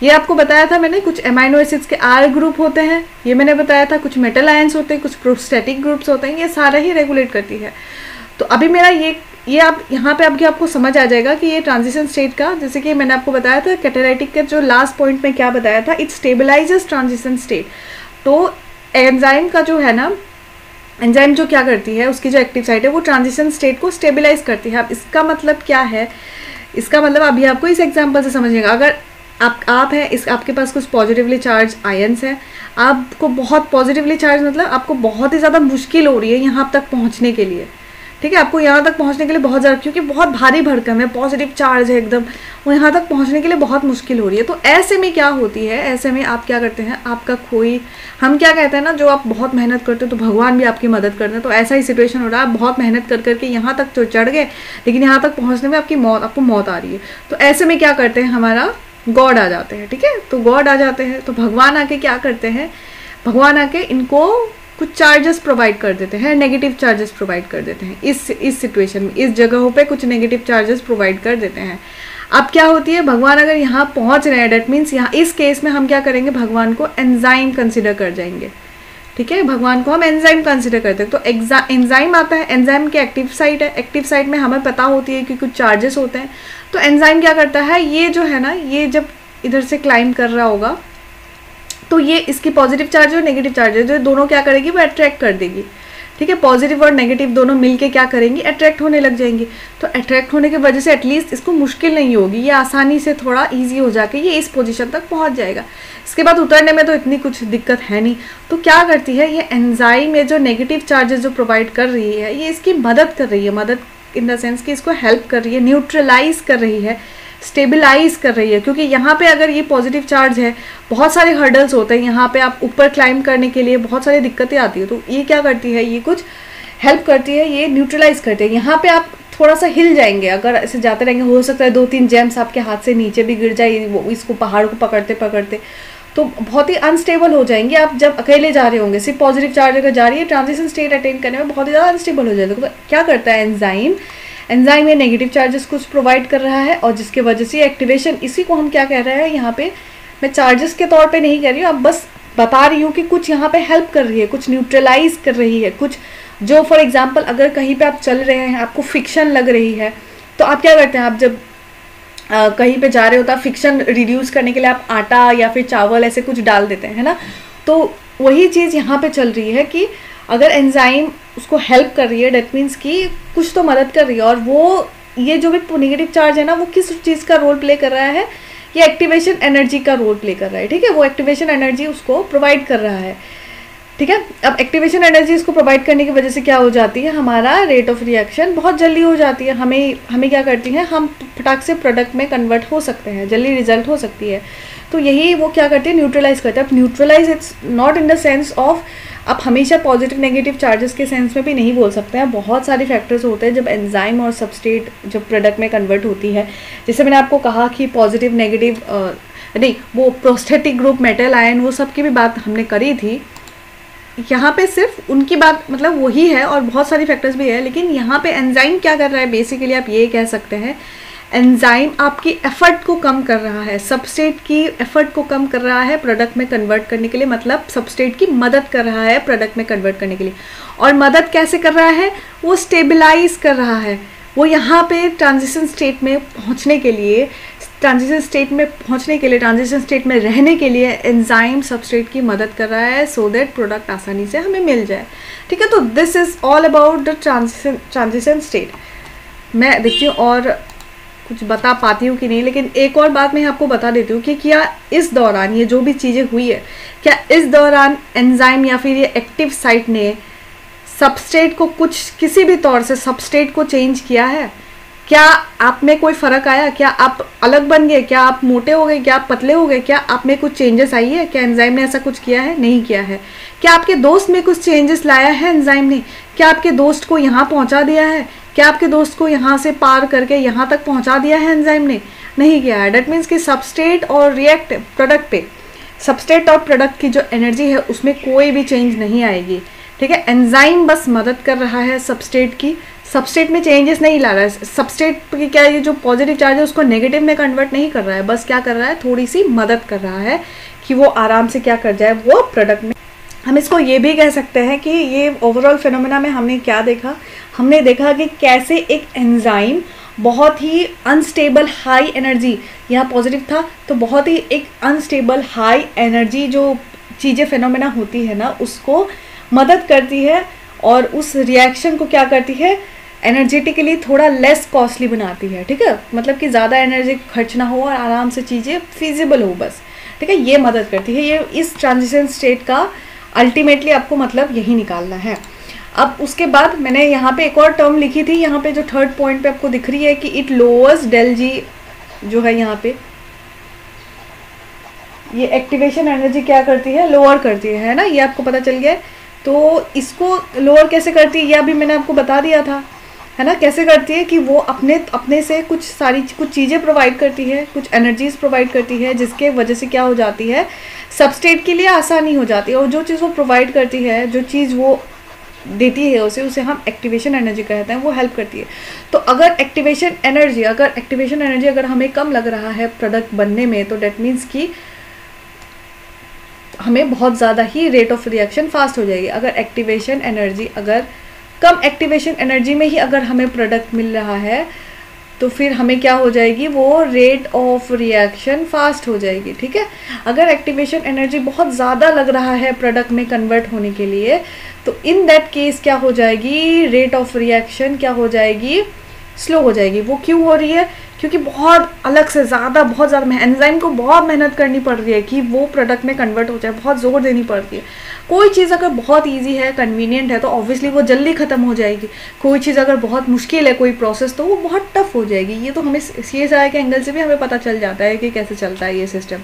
ये आपको बताया था मैंने, कुछ अमाइनो एसिड्स के आर ग्रुप होते हैं, ये मैंने बताया था, कुछ मेटल आयंस होते हैं, कुछ प्रोस्टैटिक ग्रुप्स होते हैं, ये सारा ही रेगुलेट करती है। तो अभी मेरा ये आप यहाँ पे आपको समझ आ जाएगा कि ये ट्रांजिशन स्टेट का, जैसे कि मैंने आपको बताया था कैटालाइटिक के जो लास्ट पॉइंट में क्या बताया था, इट स्टेबलाइजेस ट्रांजिशन स्टेट। तो एंजाइम का जो है ना, एंजाइम जो क्या करती है, उसकी जो एक्टिव साइट है वो ट्रांजिशन स्टेट को स्टेबलाइज करती है। अब इसका मतलब क्या है, इसका मतलब अभी आपको इस एग्जांपल से समझिएगा। अगर आप हैं, आपके पास कुछ पॉजिटिवली चार्ज आयंस है, आपको बहुत पॉजिटिवली चार्ज मतलब आपको बहुत ही ज़्यादा मुश्किल हो रही है यहाँ तक पहुँचने के लिए। ठीक है, आपको यहाँ तक पहुँचने के लिए बहुत ज़्यादा, क्योंकि बहुत भारी भरकम है, पॉजिटिव चार्ज है एकदम, वो यहाँ तक पहुँचने के लिए बहुत मुश्किल हो रही है। तो ऐसे में क्या होती है, ऐसे में आप क्या करते हैं, आपका कोई, हम क्या कहते हैं ना, जो आप बहुत मेहनत करते हो तो भगवान भी आपकी मदद करते हैं। तो ऐसा ही सिचुएशन हो रहा है, आप बहुत मेहनत कर करके यहाँ तक तो चढ़ गए, लेकिन यहाँ तक पहुँचने में आपको मौत आ रही है। तो ऐसे में क्या करते हैं, हमारा गॉड आ जाते हैं। ठीक है, तो गॉड आ जाते हैं, तो भगवान आके क्या करते हैं, भगवान आके इनको कुछ चार्जेस प्रोवाइड कर देते हैं, नेगेटिव चार्जेस प्रोवाइड कर देते हैं। इस सिचुएशन में, इस जगहों पे कुछ नेगेटिव चार्जेस प्रोवाइड कर देते हैं। अब क्या होती है, भगवान अगर यहाँ पहुँच रहे हैं, डेट मीन्स यहाँ इस केस में हम क्या करेंगे, भगवान को एंजाइम कंसिडर कर जाएंगे। ठीक है, भगवान को हम एंजाइम कंसिडर करते हैं। तो एंजाइम आता है, एंजाइम की एक्टिव साइट है, एक्टिव साइट में हमें पता होती है कि कुछ चार्जेस होते हैं। तो एंजाइम क्या करता है, ये जो है ना, ये जब इधर से क्लाइंब कर रहा होगा तो ये इसकी पॉजिटिव चार्ज और नेगेटिव चार्ज है, जो दोनों क्या करेगी, वो अट्रैक्ट कर देगी। ठीक है, पॉजिटिव और नेगेटिव दोनों मिलके क्या करेंगी, अट्रैक्ट होने लग जाएंगी। तो अट्रैक्ट होने की वजह से एटलीस्ट इसको मुश्किल नहीं होगी, ये आसानी से थोड़ा इजी हो जाके ये इस पोजीशन तक पहुंच जाएगा। इसके बाद उतरने में तो इतनी कुछ दिक्कत है नहीं। तो क्या करती है ये एंजाइम, ये जो नेगेटिव चार्जेस जो प्रोवाइड कर रही है, ये इसकी मदद कर रही है, मदद इन द सेंस कि इसको हेल्प कर रही है, न्यूट्रलाइज कर रही है, स्टेबलाइज कर रही है। क्योंकि यहाँ पे अगर ये पॉजिटिव चार्ज है, बहुत सारे हर्डल्स होते हैं यहाँ पे, आप ऊपर क्लाइंब करने के लिए बहुत सारी दिक्कतें आती है। तो ये क्या करती है, ये कुछ हेल्प करती है, ये न्यूट्रलाइज करती है। यहाँ पे आप थोड़ा सा हिल जाएंगे, अगर ऐसे जाते रहेंगे, हो सकता है 2-3 जेम्स आपके हाथ से नीचे भी गिर जाए, वो इसको पहाड़ को पकड़ते पकड़ते, तो बहुत ही अनस्टेबल हो जाएंगे। आप जब अकेले जा रहे होंगे, सिर्फ पॉजिटिव चार्ज अगर जा रही है, ट्रांजिशन स्टेट अटेन करने में बहुत ही ज़्यादा अनस्टेबल हो जाएगा। तो क्या करता है एंजाइम में नेगेटिव चार्जेस कुछ प्रोवाइड कर रहा है, और जिसके वजह से एक्टिवेशन, इसी को हम क्या कह रहे हैं यहाँ पे, मैं चार्जेस के तौर पे नहीं कह रही हूँ, अब बस बता रही हूँ कि कुछ यहाँ पे हेल्प कर रही है, कुछ न्यूट्रलाइज कर रही है, कुछ जो फॉर एग्जांपल अगर कहीं पे आप चल रहे हैं, आपको फिक्शन लग रही है, तो आप क्या करते हैं, आप जब कहीं पे जा रहे होता है, फिक्शन रिड्यूस करने के लिए आप आटा या फिर चावल ऐसे कुछ डाल देते हैं, है ना। तो वही चीज़ यहाँ पे चल रही है कि अगर एंजाइम उसको हेल्प कर रही है, डेट मीन्स कि कुछ तो मदद कर रही है। और वो ये जो भी नेगेटिव चार्ज है ना, वो किस चीज़ का रोल प्ले कर रहा है, ये एक्टिवेशन एनर्जी का रोल प्ले कर रहा है। ठीक है, वो एक्टिवेशन एनर्जी उसको प्रोवाइड कर रहा है। ठीक है, अब एक्टिवेशन एनर्जी इसको प्रोवाइड करने की वजह से क्या हो जाती है, हमारा रेट ऑफ रिएक्शन बहुत जल्दी हो जाती है। हमें क्या करती है, हम फटाक से प्रोडक्ट में कन्वर्ट हो सकते हैं, जल्दी रिजल्ट हो सकती है। तो यही वो क्या करती है, न्यूट्रलाइज करते हैं। अब neutralise it's not in the sense of, आप हमेशा पॉजिटिव नेगेटिव चार्जेस के सेंस में भी नहीं बोल सकते हैं। बहुत सारे फैक्टर्स होते हैं जब एंजाइम और सबस्ट्रेट जब प्रोडक्ट में कन्वर्ट होती है। जैसे मैंने आपको कहा कि पॉजिटिव नेगेटिव नहीं, वो प्रोस्टेटिक ग्रुप, मेटल आयन, वो सब की भी बात हमने करी थी। यहाँ पे सिर्फ उनकी बात मतलब वही है, और बहुत सारी फैक्टर्स भी है, लेकिन यहाँ पे एंजाइम क्या कर रहा है, बेसिकली आप ये कह सकते हैं एंजाइम आपकी एफर्ट को कम कर रहा है, सबस्ट्रेट की एफर्ट को कम कर रहा है प्रोडक्ट में कन्वर्ट करने के लिए, मतलब सबस्ट्रेट की मदद कर रहा है प्रोडक्ट में कन्वर्ट करने के लिए। और मदद कैसे कर रहा है, वो स्टेबलाइज कर रहा है, वो यहाँ पे ट्रांजिशन स्टेट में पहुँचने के लिए, ट्रांजिशन स्टेट में रहने के लिए एंजाइम सबस्ट्रेट की मदद कर रहा है सो दैट प्रोडक्ट आसानी से हमें मिल जाए। ठीक है, तो this is all about the transition state. मैं देखती हूँ और कुछ बता पाती हूँ कि नहीं, लेकिन एक और बात मैं आपको बता देती हूँ कि क्या इस दौरान ये जो भी चीज़ें हुई है, क्या इस दौरान एंजाइम या फिर ये एक्टिव साइट ने सबस्ट्रेट को किसी भी तौर से सबस्ट्रेट को चेंज किया है? क्या आप में कोई फ़र्क आया? क्या आप अलग बन गए? क्या आप मोटे हो गए? क्या आप पतले हो गए? क्या आप में कुछ चेंजेस आई है? क्या एंजाइम ने ऐसा कुछ किया है? नहीं किया है। क्या आपके दोस्त में कुछ चेंजेस लाया है एंजाइम ने? क्या आपके दोस्त को यहाँ पहुँचा दिया है? क्या आपके दोस्त को यहाँ से पार करके यहाँ तक पहुँचा दिया है एंजाइम ने? नहीं किया है। डेट मीन्स कि सबस्ट्रेट और रिएक्ट प्रोडक्ट पे, सबस्ट्रेट और प्रोडक्ट की जो एनर्जी है उसमें कोई भी चेंज नहीं आएगी। ठीक है, एंजाइम बस मदद कर रहा है सबस्ट्रेट की, सबस्ट्रेट में चेंजेस नहीं ला रहा है। सबस्ट्रेट की क्या, ये जो पॉजिटिव चार्ज है उसको नेगेटिव में कन्वर्ट नहीं कर रहा है, बस क्या कर रहा है, थोड़ी सी मदद कर रहा है कि वो आराम से क्या कर जाए वो प्रोडक्ट में। हम इसको ये भी कह सकते हैं कि ये ओवरऑल फिनोमेना में हमने क्या देखा, हमने देखा कि कैसे एक एंजाइम बहुत ही अनस्टेबल हाई एनर्जी, यहाँ पॉजिटिव था तो बहुत ही एक अनस्टेबल हाई एनर्जी जो चीज़ें फिनोमेना होती है ना उसको मदद करती है और उस रिएक्शन को क्या करती है, एनर्जेटिकली थोड़ा लेस कॉस्टली बनाती है। ठीक है, मतलब कि ज़्यादा एनर्जी खर्च ना हो और आराम से चीज़ें फिजिबल हो बस। ठीक है, ये मदद करती है। ये इस ट्रांजिशन स्टेट का अल्टीमेटली आपको मतलब यही निकालना है। अब उसके बाद मैंने यहाँ पे एक और टर्म लिखी थी, यहाँ पे जो थर्ड पॉइंट पे आपको दिख रही है कि इट लोअर्स डेल जी जो है यहाँ पे, ये एक्टिवेशन एनर्जी क्या करती है, लोअर करती है ना, ये आपको पता चल गया है। तो इसको लोअर कैसे करती है यह भी मैंने आपको बता दिया था, है ना। कैसे करती है कि वो अपने से कुछ चीज़ें प्रोवाइड करती है, कुछ एनर्जीज प्रोवाइड करती है, जिसके वजह से क्या हो जाती है, सबस्ट्रेट के लिए आसानी हो जाती है। और जो चीज़ वो प्रोवाइड करती है, जो चीज़ वो देती है उसे हम एक्टिवेशन एनर्जी कहते हैं, वो हेल्प करती है। तो अगर एक्टिवेशन एनर्जी अगर हमें कम लग रहा है प्रोडक्ट बनने में, तो डेट मीन्स कि हमें बहुत ज़्यादा ही रेट ऑफ रिएक्शन फास्ट हो जाएगी। अगर कम एक्टिवेशन एनर्जी में ही अगर हमें प्रोडक्ट मिल रहा है तो फिर हमें क्या हो जाएगी, वो रेट ऑफ रिएक्शन फास्ट हो जाएगी। ठीक है, अगर एक्टिवेशन एनर्जी बहुत ज़्यादा लग रहा है प्रोडक्ट में कन्वर्ट होने के लिए, तो इन दैट केस क्या हो जाएगी, रेट ऑफ रिएक्शन क्या हो जाएगी, स्लो हो जाएगी। वो क्यों हो रही है, क्योंकि बहुत ज़्यादा एंजाइम को बहुत मेहनत करनी पड़ रही है कि वो प्रोडक्ट में कन्वर्ट हो जाए, बहुत जोर देनी पड़ती है। कोई चीज़ अगर बहुत इजी है, कन्वीनियंट है, तो ऑब्वियसली वो जल्दी ख़त्म हो जाएगी। कोई चीज़ अगर बहुत मुश्किल है, कोई प्रोसेस, तो वो बहुत टफ हो जाएगी। ये तो हमें CSR के एंगल से भी हमें पता चल जाता है कि कैसे चलता है ये सिस्टम,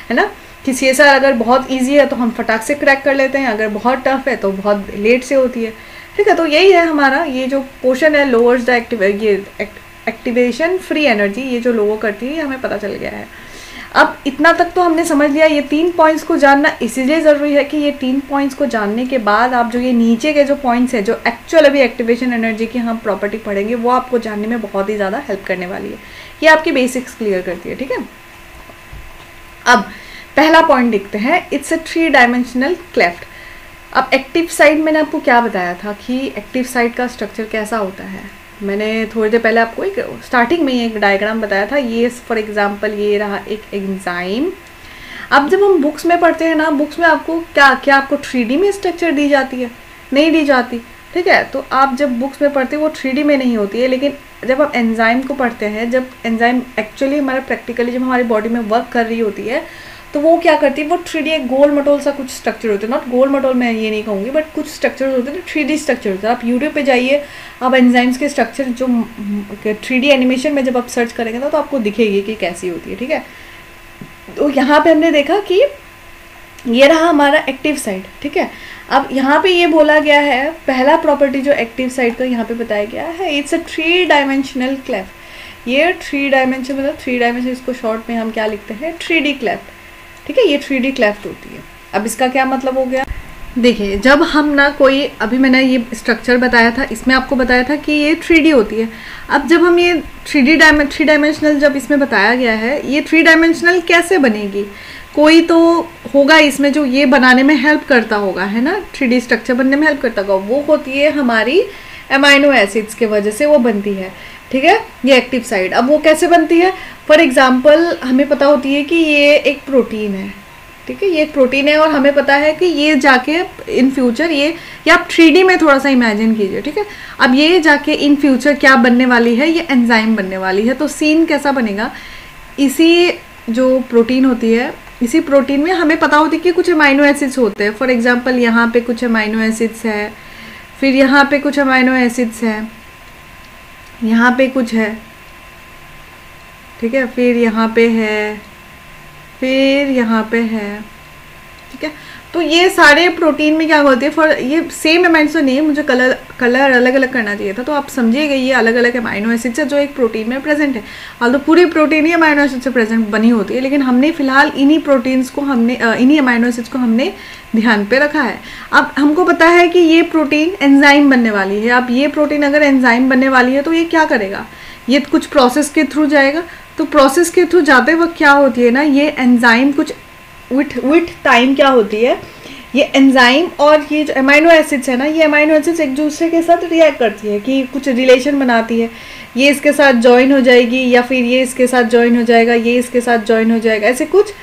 है ना। कि CSR अगर बहुत ईजी है तो हम फटाक से क्रैक कर लेते हैं, अगर बहुत टफ है तो बहुत लेट से होती है। ठीक है, तो यही है हमारा ये जो पोर्शन है, lowers the activation free energy, ये जो लोअर करती है, ये हमें पता चल गया है। अब इतना तक तो हमने समझ लिया। ये 3 पॉइंट्स को जानना इसीलिए ज़रूरी है कि ये 3 पॉइंट्स को जानने के बाद आप जो ये नीचे के जो पॉइंट्स हैं, जो एक्चुअल अभी एक्टिवेशन एनर्जी की हम प्रॉपर्टी पढ़ेंगे, वो आपको जानने में बहुत ही ज़्यादा हेल्प करने वाली है। ये आपकी बेसिक्स क्लियर करती है। ठीक है, अब पहला पॉइंट देखते हैं, इट्स अ 3 डायमेंशनल क्लेफ्ट। अब एक्टिव साइट मैंने आपको क्या बताया था कि एक्टिव साइट का स्ट्रक्चर कैसा होता है। मैंने थोड़ी देर पहले आपको एक स्टार्टिंग में ही एक डायग्राम बताया था। ये फॉर एग्जांपल ये रहा एक एंजाइम। अब जब हम बुक्स में पढ़ते हैं ना, बुक्स में आपको क्या आपको 3D में स्ट्रक्चर दी जाती है? नहीं दी जाती। ठीक है, तो आप जब बुक्स में पढ़ते हैं वो 3D में नहीं होती है, लेकिन जब आप एंजाइम को पढ़ते हैं, जब एंजाइम एक्चुअली हमारा प्रैक्टिकली जब हमारी बॉडी में वर्क कर रही होती है, तो वो क्या करती है, वो 3D एक गोल मटोल सा कुछ स्ट्रक्चर होते हैं। नॉट गोल मटोल मैं ये नहीं कहूँगी, बट कुछ स्ट्रक्चर होते हैं 3D स्ट्रक्चर होते हैं। आप यूट्यूब पे जाइए, आप एंजाइम्स के स्ट्रक्चर जो 3D एनिमेशन में जब आप सर्च करेंगे ना, तो आपको दिखेगी कि कैसी होती है। ठीक है, तो यहाँ पे हमने देखा कि ये रहा हमारा एक्टिव साइट। ठीक है, अब यहाँ पे ये बोला गया है, पहला प्रॉपर्टी जो एक्टिव साइट का यहाँ पे बताया गया है, इट्स अ 3 डायमेंशनल क्लेफ्ट। ये 3 डायमेंशन मतलब 3 डायमेंशन, इसको शॉर्ट में हम क्या लिखते हैं, 3D क्लेफ्ट। ठीक है, ये 3D क्लेफ्ट होती है। अब इसका क्या मतलब हो गया, देखिए, जब हम ना कोई, अभी मैंने ये स्ट्रक्चर बताया था, इसमें आपको बताया था कि ये 3D होती है। अब जब हम ये थ्री डायमेंशनल जब इसमें बताया गया है, ये 3 डायमेंशनल कैसे बनेगी? कोई तो होगा इसमें जो ये बनाने में हेल्प करता होगा, है ना, 3D स्ट्रक्चर बनने में हेल्प करता होगा। वो होती है हमारी अमाइनो एसिड्स के वजह से वो बनती है, ठीक है, ये एक्टिव साइट। अब वो कैसे बनती है? फॉर एग्जाम्पल हमें पता होती है कि ये एक प्रोटीन है, ठीक है, ये एक प्रोटीन है, और हमें पता है कि ये जाके इन फ्यूचर ये आप 3D में थोड़ा सा इमेजिन कीजिए, ठीक है। अब ये जाके इन फ्यूचर क्या बनने वाली है? ये एंजाइम बनने वाली है। तो सीन कैसा बनेगा? इसी जो प्रोटीन होती है, इसी प्रोटीन में हमें पता होती है कि कुछ अमाइनो एसिड्स होते हैं। फॉर एग्जाम्पल यहाँ पे कुछ अमाइनो एसिड्स है, फिर यहाँ पे कुछ अमाइनो एसिड्स है, यहाँ पे कुछ है, ठीक है, फिर यहाँ पे है, फिर यहाँ पे है, ठीक है। तो ये सारे प्रोटीन में क्या होते हैं? फॉर ये सेम अमाइनो तो नहीं है, मुझे कलर अलग अलग करना चाहिए था, तो आप समझिएगा ये अलग अलग अमाइनो एसिड्स है जो एक प्रोटीन में प्रेजेंट है। ऑल तो पूरी प्रोटीन ही अमाइनो एसिड से प्रेजेंट बनी होती है, लेकिन हमने फिलहाल इन्हीं प्रोटीन्स को इन्हीं अमाइनो एसिड्स को हमने ध्यान पे रखा है। अब हमको पता है कि ये प्रोटीन एंजाइम बनने वाली है। अब ये प्रोटीन अगर एंजाइम बनने वाली है तो ये क्या करेगा? ये कुछ प्रोसेस के थ्रू जाएगा। तो प्रोसेस के थ्रू जाते वक्त क्या होती है ना, ये एंजाइम कुछ विथ टाइम क्या होती है, ये एंजाइम और ये जो अमाइनो एसिड्स है ना, ये अमाइनो एसिड्स एक दूसरे के साथ रिएक्ट करती है कि कुछ रिलेशन बनाती है। ये इसके साथ ज्वाइन हो जाएगी, या फिर ये इसके साथ ज्वाइन हो जाएगा, ये इसके साथ ज्वाइन हो जाएगा, ऐसे कुछ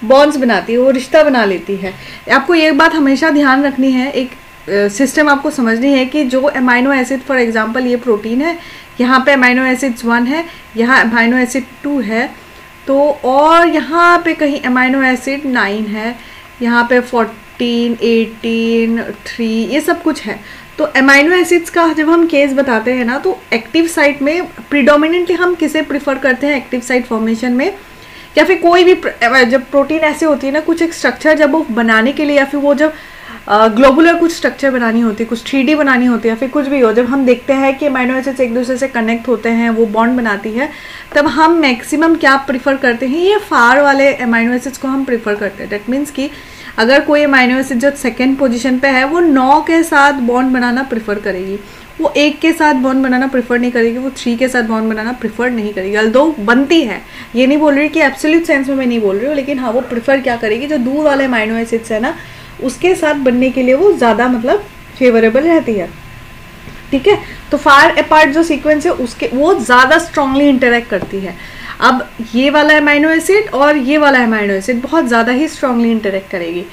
बॉन्ड्स बनाती है, वो रिश्ता बना लेती है। आपको ये बात हमेशा ध्यान रखनी है, एक सिस्टम आपको समझनी है कि जो अमाइनो एसिड, फॉर एग्जांपल ये प्रोटीन है, यहाँ पे अमाइनो एसिड्स 1 है, यहाँ अमाइनो एसिड 2 है, तो और यहाँ पे कहीं अमाइनो एसिड 9 है, यहाँ पे 14, 18, 3, ये सब कुछ है। तो अमाइनो एसिड्स का जब हम केस बताते हैं ना, तो एक्टिव साइट में प्रिडोमिनेंटली हम किसे प्रिफर करते हैं एक्टिव साइट फॉर्मेशन में, या फिर कोई भी जब प्रोटीन ऐसे होती है ना, कुछ एक स्ट्रक्चर जब वो बनाने के लिए, या फिर वो जब ग्लोबुलर कुछ स्ट्रक्चर बनानी होती है, कुछ 3D बनानी होती है, या फिर कुछ भी हो, जब हम देखते हैं कि अमाइनो एसिड्स एक दूसरे से कनेक्ट होते हैं, वो बॉन्ड बनाती है, तब हम मैक्सिमम क्या प्रिफर करते हैं? ये फार वाले अमाइनो एसिड्स को हम प्रिफर करते हैं। दैट मीन्स कि अगर कोई अमाइनो एसिड जो सेकेंड पोजीशन पे है, वो 9 के साथ बॉन्ड बनाना प्रिफर करेगी, वो 1 के साथ बॉन्ड बनाना प्रिफर नहीं करेगी, वो 3 के साथ बॉन्ड बनाना प्रिफर नहीं करेगी। अल्दो बनती है, ये नहीं बोल रही कि एब्सोल्यूट सेंस में मैं नहीं बोल रही हूँ, लेकिन हाँ वो प्रिफर क्या करेगी, जो दूर वाले अमाइनो एसिड्स है ना, उसके साथ बनने के लिए वो ज़्यादा मतलब फेवरेबल रहती है, ठीक है। तो फार अपार्ट जो सीक्वेंस है उसके वो ज़्यादा स्ट्रांगली इंटरेक्ट करती है। अब ये वाला अमाइनो एसिड और ये वाला अमाइनो एसिड बहुत ज़्यादा ही स्ट्रांगली इंटरेक्ट करेगी।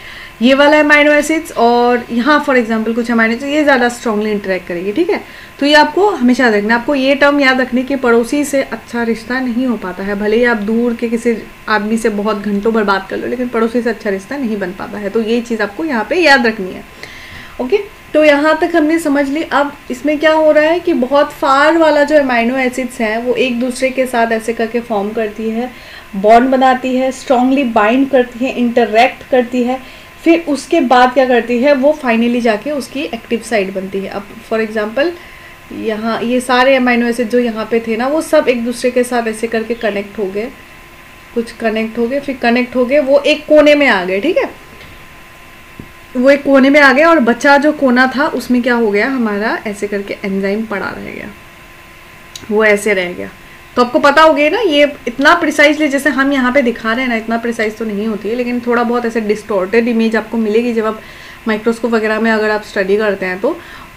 ये वाला अमाइनो एसिड्स और यहाँ फॉर एग्जांपल कुछ अमाइनो एसिड, ये ज़्यादा स्ट्रांगली इंटरेक्ट करेगी, ठीक है। तो ये आपको हमेशा याद रखना, आपको ये टर्म याद रखने कि पड़ोसी से अच्छा रिश्ता नहीं हो पाता है। भले ही आप दूर के किसी आदमी से बहुत घंटों बर्बाद कर लो, लेकिन पड़ोसी से अच्छा रिश्ता नहीं बन पाता है। तो ये चीज़ आपको यहाँ पे याद रखनी है, ओके। तो यहाँ तक हमने समझ ली। अब इसमें क्या हो रहा है कि बहुत फार वाला जो अमाइनो एसिड्स हैं वो एक दूसरे के साथ ऐसे करके फॉर्म करती है, बॉन्ड बनाती है, स्ट्रांगली बाइंड करती है, इंटरैक्ट करती है, फिर उसके बाद क्या करती है, वो फाइनली जाके उसकी एक्टिव साइट बनती है। अब फॉर एग्जांपल यहाँ ये सारे अमाइनो एसिड जो यहाँ पे थे ना, वो सब एक दूसरे के साथ ऐसे करके कनेक्ट हो गए, कुछ कनेक्ट हो गए, फिर कनेक्ट हो गए, वो एक कोने में आ गए, ठीक है, वो एक कोने में आ गया, और बचा जो कोना था उसमें क्या हो गया, हमारा ऐसे करके एंजाइम पड़ा रह गया, वो ऐसे रह गया। तो आपको पता हो गया ना, ये इतना प्रिसाइजली जैसे हम यहाँ पे दिखा रहे हैं ना, इतना प्रिसाइज तो नहीं होती है, लेकिन थोड़ा बहुत ऐसे डिस्टॉर्टेड इमेज आपको मिलेगी जब आप माइक्रोस्कोप वगैरह में अगर आप स्टडी करते हैं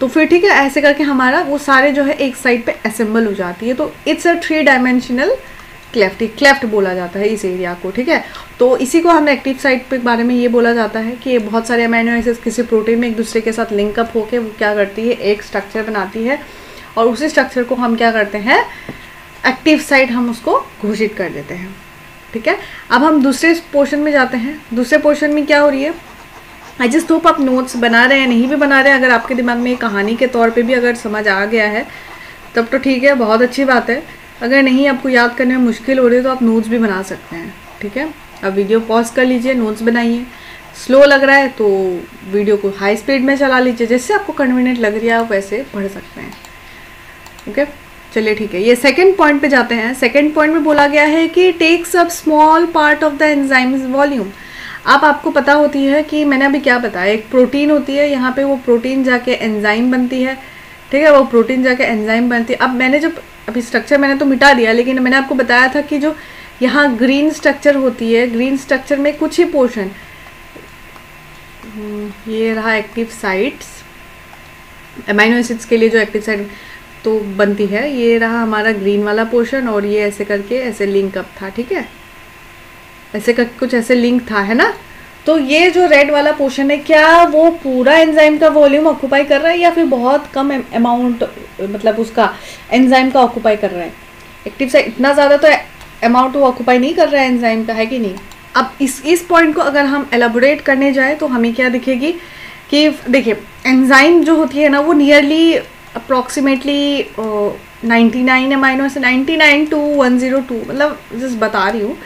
तो फिर ठीक है, ऐसे करके हमारा वो सारे जो है एक साइड पे असेंबल हो जाती है। तो इट्स अ 3 डायमेंशनल क्लेफ्ट बोला जाता है इस एरिया को, ठीक है। तो इसी को हम एक्टिव साइट के बारे में ये बोला जाता है कि बहुत सारे अमाइनो एसिड्स किसी प्रोटीन में एक दूसरे के साथ लिंकअप होकर वो क्या करती है, एक स्ट्रक्चर बनाती है, और उसी स्ट्रक्चर को हम क्या करते हैं, एक्टिव साइट हम उसको घोषित कर देते हैं, ठीक है। अब हम दूसरे पोर्शन में जाते हैं। दूसरे पोर्शन में क्या हो रही है, आई जस्ट होप आप नोट्स बना रहे हैं, नहीं भी बना रहे हैं, अगर आपके दिमाग में कहानी के तौर पे भी अगर समझ आ गया है तब तो ठीक है, बहुत अच्छी बात है। अगर नहीं आपको याद करने में मुश्किल हो रही है तो आप नोट्स भी बना सकते हैं, ठीक है। अब वीडियो पॉज कर लीजिए, नोट्स बनाइए। स्लो लग रहा है तो वीडियो को हाई स्पीड में चला लीजिए, जैसे आपको कन्वीनियंट लग रही है आप वैसे पढ़ सकते हैं, ओके। चलिए ठीक है, ये सेकंड पॉइंट पे जाते हैं। सेकंड पॉइंट में बोला गया है कि takes up small part of the enzyme's volume. अब आपको पता होती है कि मैंने अभी क्या बताया, एक प्रोटीन होती है, यहाँ पे वो प्रोटीन जाके एंजाइम बनती है, ठीक है, वो प्रोटीन जाके एंजाइम बनती है। अब मैंने जब अभी स्ट्रक्चर मैंने तो मिटा दिया, लेकिन मैंने आपको बताया था कि जो यहाँ ग्रीन स्ट्रक्चर होती है, ग्रीन स्ट्रक्चर में कुछ ही पोर्शन, ये रहा एक्टिव साइट्स, अमाइनो एसिड्स के लिए जो एक्टिव साइट तो बनती है, ये रहा हमारा ग्रीन वाला पोर्शन, और ये ऐसे करके ऐसे लिंक अप था, ठीक है, ऐसे करके कुछ ऐसे लिंक था, है ना। तो ये जो रेड वाला पोर्शन है, क्या वो पूरा एंजाइम का वॉल्यूम ऑक्यूपाई कर रहा है या फिर बहुत कम अमाउंट, मतलब उसका एंजाइम का ऑक्यूपाई कर रहा है। एक्टिव साइट इतना ज़्यादा तो अमाउंट वो ऑक्यूपाई नहीं कर रहा है एंजाइम का, है कि नहीं। अब इस पॉइंट को अगर हम एलाबोरेट करने जाए तो हमें क्या दिखेगी कि देखिए एंजाइम जो होती है ना, वो nearly approximately 99 amino acid, 99 to 102, मतलब जस्ट बता रही हूँ,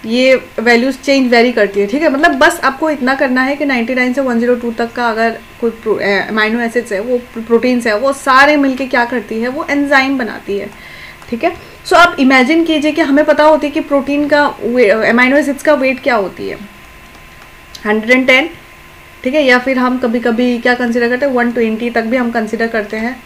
ये वैल्यूज चेंज वेरी करती है, ठीक है। मतलब बस आपको इतना करना है कि 99 से 102 तक का अगर कोई अमाइनो एसिड्स है, वो प्रोटीन्स है, वो सारे मिलके क्या करती है, वो एंजाइम बनाती है, ठीक है। सो आप इमेजिन कीजिए कि हमें पता होती है कि प्रोटीन का अमाइनो एसिड्स का वेट क्या होती है, 110, ठीक है, या फिर हम कभी कभी क्या कंसिडर करते हैं 120 तक भी हम कंसिडर करते हैं,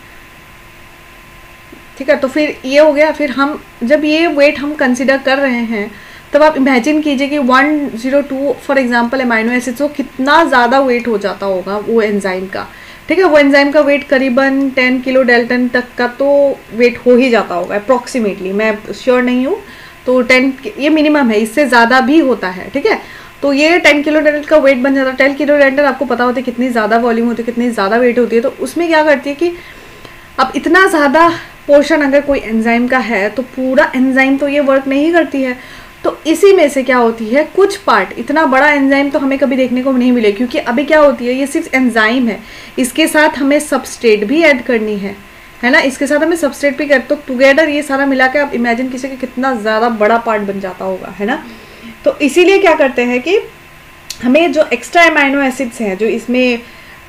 ठीक है। तो फिर ये हो गया, फिर हम जब ये वेट हम कंसिडर कर रहे हैं तब आप इमेजिन कीजिए कि 102 फॉर एग्जांपल अमाइनो एसिड्स, वो कितना ज़्यादा वेट हो जाता होगा वो एंजाइम का, ठीक है। वो एंजाइम का वेट करीबन 10 किलो डेल्टन तक का तो वेट हो ही जाता होगा अप्रॉक्सीमेटली, मैं श्योर नहीं हूँ, तो 10 ये मिनिमम है, इससे ज़्यादा भी होता है, ठीक है। तो ये 10 किलो डेल्टन का वेट बन जाता है। 10 किलो डेल्टन आपको पता होता है कितनी ज़्यादा वॉल्यूम होती है, कितनी ज़्यादा वेट होती है। तो उसमें क्या करती है कि अब इतना ज़्यादा पोर्शन अगर कोई एंजाइम का है तो पूरा एंजाइम तो ये वर्क नहीं करती है, तो इसी में से क्या होती है, कुछ पार्ट, इतना बड़ा एंजाइम तो हमें कभी देखने को नहीं मिले, क्योंकि अभी क्या होती है, ये सिर्फ एंजाइम है, इसके साथ हमें सबस्ट्रेट भी ऐड करनी है ना, इसके साथ हमें सबस्ट्रेट भी कर, तो टुगेदर ये सारा मिला के आप इमेजिन कीजिए कि कितना ज़्यादा बड़ा पार्ट बन जाता होगा, है ना। तो इसीलिए क्या करते हैं कि हमें जो एक्स्ट्रा अमाइनो एसिड्स हैं,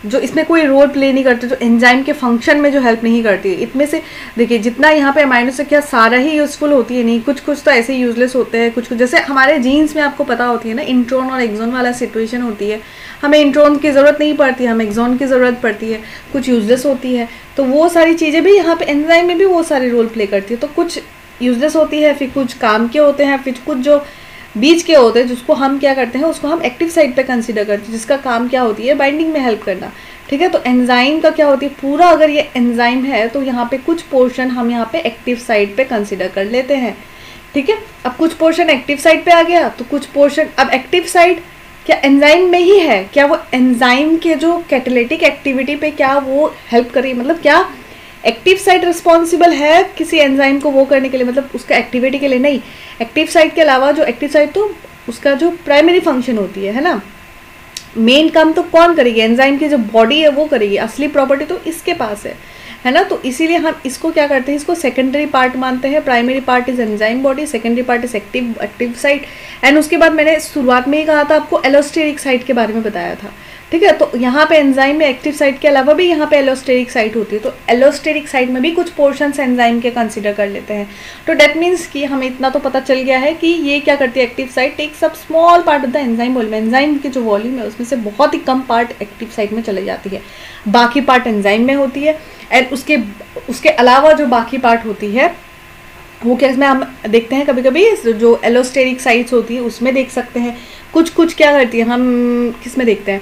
जो इसमें कोई रोल प्ले नहीं करते, जो एंजाइम के फंक्शन में जो हेल्प नहीं करती, इनमें से देखिए जितना यहाँ पे अमाइनो से क्या सारा ही यूजफुल होती है, नहीं, कुछ तो ऐसे यूजलेस होते हैं, कुछ जैसे हमारे जीन्स में आपको पता होती है ना, इंट्रोन और एक्सोन वाला सिचुएशन होती है, हमें इंट्रोन की ज़रूरत नहीं पड़ती, हमें एक्सोन की ज़रूरत पड़ती है, कुछ यूजलेस होती है, तो वो सारी चीज़ें भी यहाँ पे एंजाइम में भी वो सारी रोल प्ले करती है। तो कुछ यूजलेस होती है, फिर कुछ काम के होते हैं, फिर कुछ जो बीच के होते हैं, जिसको हम क्या करते हैं, उसको हम एक्टिव साइट पे कंसीडर करते हैं, जिसका काम क्या होती है, बाइंडिंग में हेल्प करना, ठीक है। तो एंजाइम का क्या होती है, पूरा अगर ये एंजाइम है तो यहाँ पे कुछ पोर्शन हम यहाँ पे एक्टिव साइट पे कंसीडर कर लेते हैं, ठीक है। अब कुछ पोर्शन एक्टिव साइट पे आ गया, तो कुछ पोर्शन, अब एक्टिव साइट क्या एंजाइम में ही है, क्या वो एंजाइम के जो कैटालिटिक एक्टिविटी पे क्या वो हेल्प करेगी, मतलब क्या एक्टिव साइट रिस्पॉन्सिबल है किसी एंजाइम को वो करने के लिए, मतलब उसका एक्टिविटी के लिए नहीं, एक्टिव साइट के अलावा जो एक्टिव साइट तो उसका जो प्राइमरी फंक्शन होती है ना, मेन काम तो कौन करेगी, एंजाइम की जो बॉडी है वो करेगी, असली प्रॉपर्टी तो इसके पास है ना। तो इसीलिए हम इसको क्या करते हैं, इसको सेकेंडरी पार्ट मानते हैं, primary part is enzyme body, secondary part is active site. And उसके बाद मैंने शुरुआत में ही कहा था आपको, एलोस्टेरिक साइट के बारे में बताया था, ठीक है। तो यहाँ पे एंजाइम में एक्टिव साइट के अलावा भी यहाँ पे एलोस्टेरिक साइट होती है, तो एलोस्टेरिक साइट में भी कुछ पोर्शंस एंजाइम के कंसीडर कर लेते हैं। तो डेट मीन्स कि हमें इतना तो पता चल गया है कि ये क्या करती है, एक्टिव साइट टेक सब small part of the enzyme volume, enzyme की जो वॉल्यूम है उसमें से बहुत ही कम पार्ट एक्टिव साइट में चली जाती है, बाकी पार्ट एंजाइम में होती है। एंड उसके अलावा जो बाकी पार्ट होती है वो क्या, इसमें हम देखते हैं कभी कभी जो एलोस्टेरिक साइट्स होती है उसमें देख सकते हैं, कुछ क्या करती है, हम किस में देखते हैं,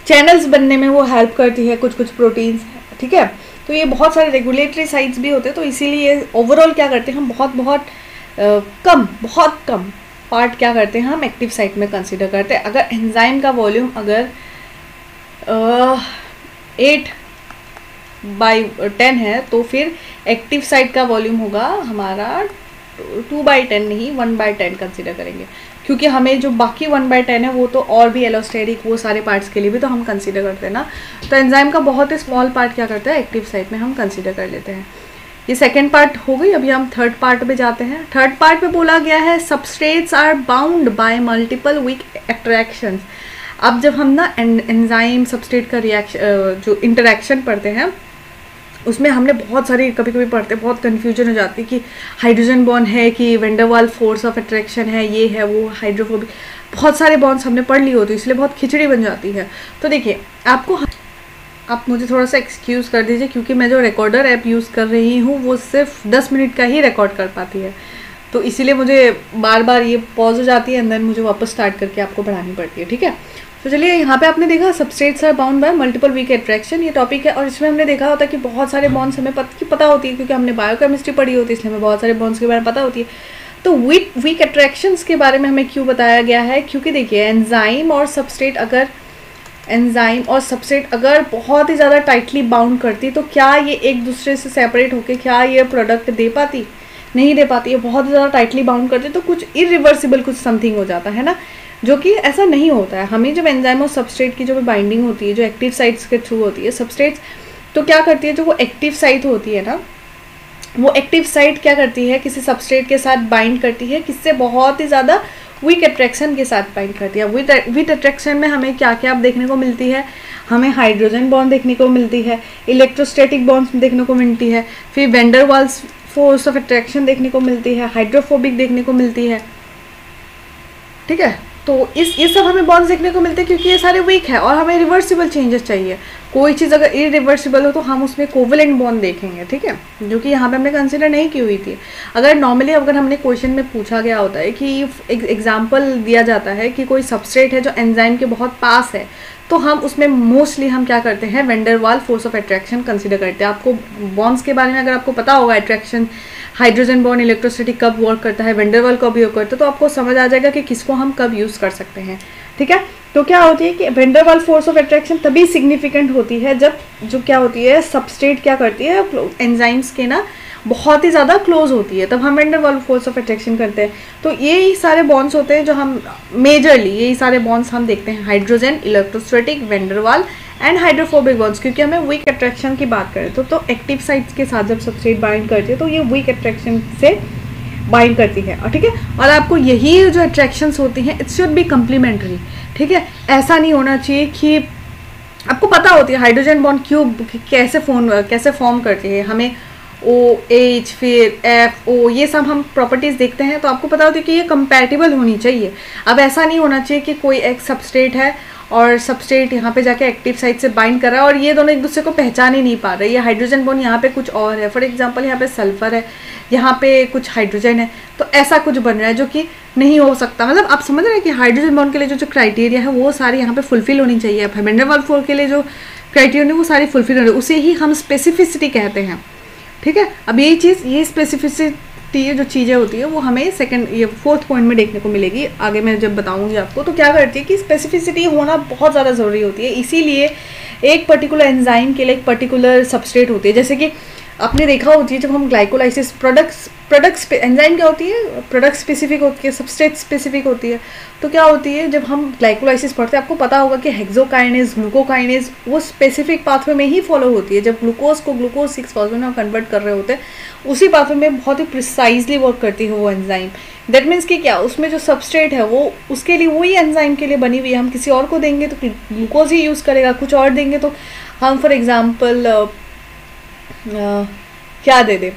चैनल्स बनने में वो हेल्प करती है, कुछ प्रोटीन्स, ठीक है। तो ये बहुत सारे रेगुलेटरी साइट्स भी होते हैं, तो इसीलिए ओवरऑल क्या करते हैं हम, बहुत कम पार्ट क्या करते हैं हम एक्टिव साइट में कंसीडर करते हैं। अगर एंजाइम का वॉल्यूम अगर 8/10 है तो फिर एक्टिव साइट का वॉल्यूम होगा हमारा 2/10 नहीं 1/10 कंसीडर करेंगे, क्योंकि हमें जो बाकी 1/10 है वो तो और भी एलोस्टेरिक वो सारे पार्ट्स के लिए भी तो हम कंसीडर करते हैं ना। तो एंजाइम का बहुत ही स्मॉल पार्ट क्या करता है एक्टिव साइट में हम कंसीडर कर लेते हैं। ये सेकेंड पार्ट हो गई, अभी हम थर्ड पार्ट पे जाते हैं। थर्ड पार्ट में बोला गया है substrates are bound by multiple weak attractions. अब जब हम ना एंजाइम सबस्ट्रेट का जो इंटरेक्शन पढ़ते हैं उसमें हमने बहुत सारी कभी कभी पढ़ते बहुत कन्फ्यूजन हो जाती है कि हाइड्रोजन बॉन्ड है कि van der Waals force of attraction है, ये है वो हाइड्रोफोबिक, बहुत सारे बॉन्ड्स हमने पढ़ ली होती है, इसलिए बहुत खिचड़ी बन जाती है। तो देखिए आप मुझे थोड़ा सा एक्सक्यूज़ कर दीजिए क्योंकि मैं जो रिकॉर्डर ऐप यूज़ कर रही हूँ वो सिर्फ 10 मिनट का ही रिकॉर्ड कर पाती है, तो इसीलिए मुझे बार बार ये पॉज हो जाती है एंड देन मुझे वापस स्टार्ट करके आपको बढ़ानी पड़ती है, ठीक है। तो चलिए यहाँ पे आपने देखा substrates are bound by multiple weak attraction, ये टॉपिक है। और इसमें हमने देखा होता है कि बहुत सारे बॉन्ड्स हमें पता होती है क्योंकि हमने बायोकेमिस्ट्री पढ़ी होती है, इसलिए हमें बहुत सारे बॉन्ड्स के बारे में पता होती है। तो वीक अट्रैक्शंस के बारे में हमें क्यों बताया गया है, क्योंकि देखिए एंजाइम और सबस्ट्रेट अगर बहुत ही ज़्यादा टाइटली बाउंड करती तो क्या ये एक दूसरे से सेपरेट होकर क्या ये प्रोडक्ट दे पाती, नहीं दे पाती है। बहुत ज़्यादा टाइटली बाउंड करती तो कुछ इरिवर्सिबल कुछ समथिंग हो जाता है ना, जो कि ऐसा नहीं होता है। हमें जब एंजाइम और सबस्ट्रेट की जो बाइंडिंग होती है, जो एक्टिव साइट्स के थ्रू होती है, सबस्ट्रेट्स तो क्या करती है, जो वो एक्टिव साइट होती है ना, वो एक्टिव साइट क्या करती है, किसी सबस्ट्रेट के साथ बाइंड करती है, किससे बहुत ही ज़्यादा वीक अट्रैक्शन के साथ बाइंड करती है। वीक अट्रैक्शन में हमें क्या क्या देखने को मिलती है, हमें हाइड्रोजन बॉन्ड देखने को मिलती है, इलेक्ट्रोस्टैटिक बॉन्ड्स देखने को मिलती है, फिर van der Waals force of attraction देखने को मिलती है, हाइड्रोफोबिक देखने को मिलती है, ठीक है। तो ये सब हमें बॉन्ड्स देखने को मिलते हैं क्योंकि ये सारे वीक है और हमें रिवर्सिबल चेंजेस चाहिए। कोई चीज़ अगर इरिवर्सिबल हो तो हम उसमें कोवेलेंट बॉन्ड देखेंगे, ठीक है, जो कि यहाँ पे हमने कंसिडर नहीं की हुई थी। अगर नॉर्मली अगर हमने क्वेश्चन में पूछा गया होता है कि एग्जाम्पल दिया जाता है कि कोई सबस्ट्रेट है जो एंजाइम के बहुत पास है, तो हम उसमें मोस्टली हम क्या करते हैं, van der Waals force of attraction consider करते हैं। आपको बॉन्ड्स के बारे में अगर आपको पता होगा, अट्रैक्शन हाइड्रोजन बॉन्ड इलेक्ट्रोस्टैटिक कब वर्क करता है, वैन डर वाल्स कब वर्क करता है, तो आपको समझ आ जाएगा कि किसको हम कब यूज़ कर सकते हैं, ठीक है। तो क्या होती है कि van der Waals force of attraction तभी सिग्निफिकेंट होती है जब जो क्या होती है, सबस्ट्रेट क्या करती है, एंजाइम्स के ना बहुत ही ज़्यादा क्लोज होती है, तब हम van der Waals force of attraction करते हैं। तो यही सारे बॉन्ड्स होते हैं जो हम मेजरली यही सारे बॉन्ड्स हम देखते हैं, hydrogen, electrostatic, van der Waals and hydrophobic bonds. क्योंकि हमें वीक अट्रैक्शन की बात करें तो एक्टिव साइट्स के साथ जब सबस्ट्रेट बाइंड करती है तो ये वीक अट्रैक्शन से बाइंड करती है, ठीक है। और आपको यही जो अट्रैक्शंस होती हैं इट शुड बी कम्प्लीमेंट्री, ठीक है। ऐसा नहीं होना चाहिए कि आपको पता होती है हाइड्रोजन बॉन्ड क्यों कैसे फॉर्म करती है, हमें OH फिर FO ये सब हम प्रॉपर्टीज़ देखते हैं तो आपको पता होती है कि ये कंपैटिबल होनी चाहिए। अब ऐसा नहीं होना चाहिए कि कोई एक सबस्ट्रेट है और सबस्ट्रेट यहाँ पे जाके एक्टिव साइट से बाइंड कर रहा है और ये दोनों एक दूसरे को पहचान ही नहीं पा रहे। ये हाइड्रोजन बॉन्ड यहाँ पे कुछ और है, फॉर एग्जांपल यहाँ पे सल्फर है, यहाँ पे कुछ हाइड्रोजन है, तो ऐसा कुछ बन रहा है जो कि नहीं हो सकता। मतलब आप समझ रहे हैं कि हाइड्रोजन बॉन्ड के लिए जो क्राइटेरिया है वो सारी यहाँ पे फुलफिल होनी चाहिए। वैन डर वाल्स फोर्स के लिए जो क्राइटेरिया है वो सारी फुलफिल होनी, उसे ही हम स्पेसिफिसिटी कहते हैं, ठीक है। अब यही चीज़, ये स्पेसिफिसिटी जो चीज़ें होती है वो हमें ये 4th पॉइंट में देखने को मिलेगी, आगे मैं जब बताऊंगी आपको। तो क्या करती है कि स्पेसिफिसिटी होना बहुत ज़्यादा ज़रूरी होती है, इसीलिए एक पर्टिकुलर एंजाइम के लिए एक पर्टिकुलर सबस्ट्रेट होती है। जैसे कि आपने देखा होती है जब हम ग्लाइकोलाइसिस प्रोडक्ट्स एंजाइम क्या होती है, प्रोडक्ट स्पेसिफिक होती है, सबस्ट्रेट स्पेसिफिक होती है। तो क्या होती है जब हम ग्लाइकोलाइसिस पढ़ते हैं आपको पता होगा कि हेक्सोकाइनेज, ग्लूकोकाइनेज वो स्पेसिफिक पाथवे में ही फॉलो होती है। जब ग्लूकोज को ग्लूकोज 6-फॉस्फेट में कन्वर्ट कर रहे होते हैं उसी पाथवे में बहुत ही प्रिसाइजली वर्क करती है वो एंजाइम। दैट मीन्स कि क्या उसमें जो सबस्ट्रेट है वो उसके लिए वही एंजाइम के लिए बनी हुई है। हम किसी और को देंगे तो ग्लूकोज ही यूज़ करेगा, कुछ और देंगे तो हम फॉर एग्जाम्पल क्या दे दे,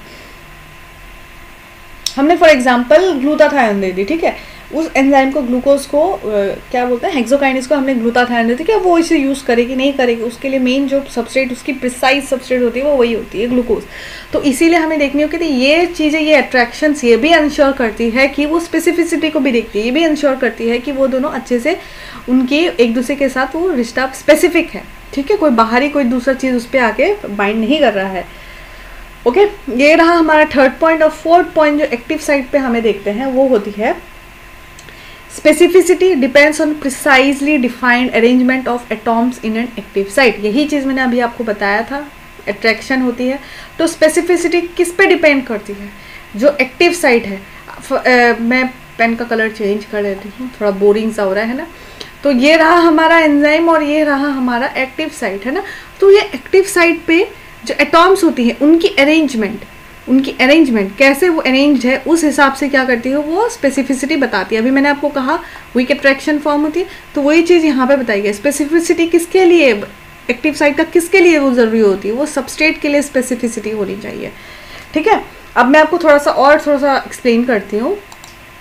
हमने फॉर एग्जांपल ग्लूटाथायोन दे दी, ठीक है। उस एंजाइम को ग्लूकोज को क्या बोलते हैं, हेक्सोकाइनेज को हमने ग्लूटाथायोन दे दी, क्या वो इसे यूज़ करेगी नहीं करेगी, उसके लिए मेन जो सबस्ट्रेट उसकी प्रिसाइज सबस्ट्रेट होती है वो वही होती है ग्लूकोज। तो इसीलिए हमें देखनी होगी कि ये चीज़ें, ये अट्रैक्शंस ये भी इंश्योर करती है कि वो स्पेसिफिसिटी को भी देखती है, ये भी इंश्योर करती है कि वो दोनों अच्छे से उनकी एक दूसरे के साथ वो रिश्ता स्पेसिफिक है, ठीक है। कोई बाहरी कोई दूसरा चीज़ उस पर आके बाइंड नहीं कर रहा है, ओके। ये रहा हमारा 3rd पॉइंट। और 4th पॉइंट जो एक्टिव साइट पे हमें देखते हैं वो होती है specificity depends on precisely defined arrangement of atoms in an active site. यही चीज़ मैंने अभी आपको बताया था, अट्रैक्शन होती है तो स्पेसिफिसिटी किस पे डिपेंड करती है, जो एक्टिव साइट है। मैं पेन का कलर चेंज कर लेती हूँ, थोड़ा बोरिंग सा हो रहा है ना। तो ये रहा हमारा एंजाइम और ये रहा हमारा एक्टिव साइट, है ना। तो ये एक्टिव साइट पे जो एटॉम्स होती हैं उनकी अरेंजमेंट कैसे वो अरेंज्ड है उस हिसाब से क्या करती है वो स्पेसिफिसिटी बताती है। अभी मैंने आपको कहा वीक अट्रैक्शन फॉर्म होती है तो वही चीज़ यहाँ पे बताई गई। स्पेसिफिसिटी किसके लिए एक्टिव साइट का किसके लिए वो ज़रूरी होती है, वो सबस्ट्रेट के लिए स्पेसिफिसिटी होनी चाहिए, ठीक है। अब मैं आपको थोड़ा सा एक्सप्लेन करती हूँ।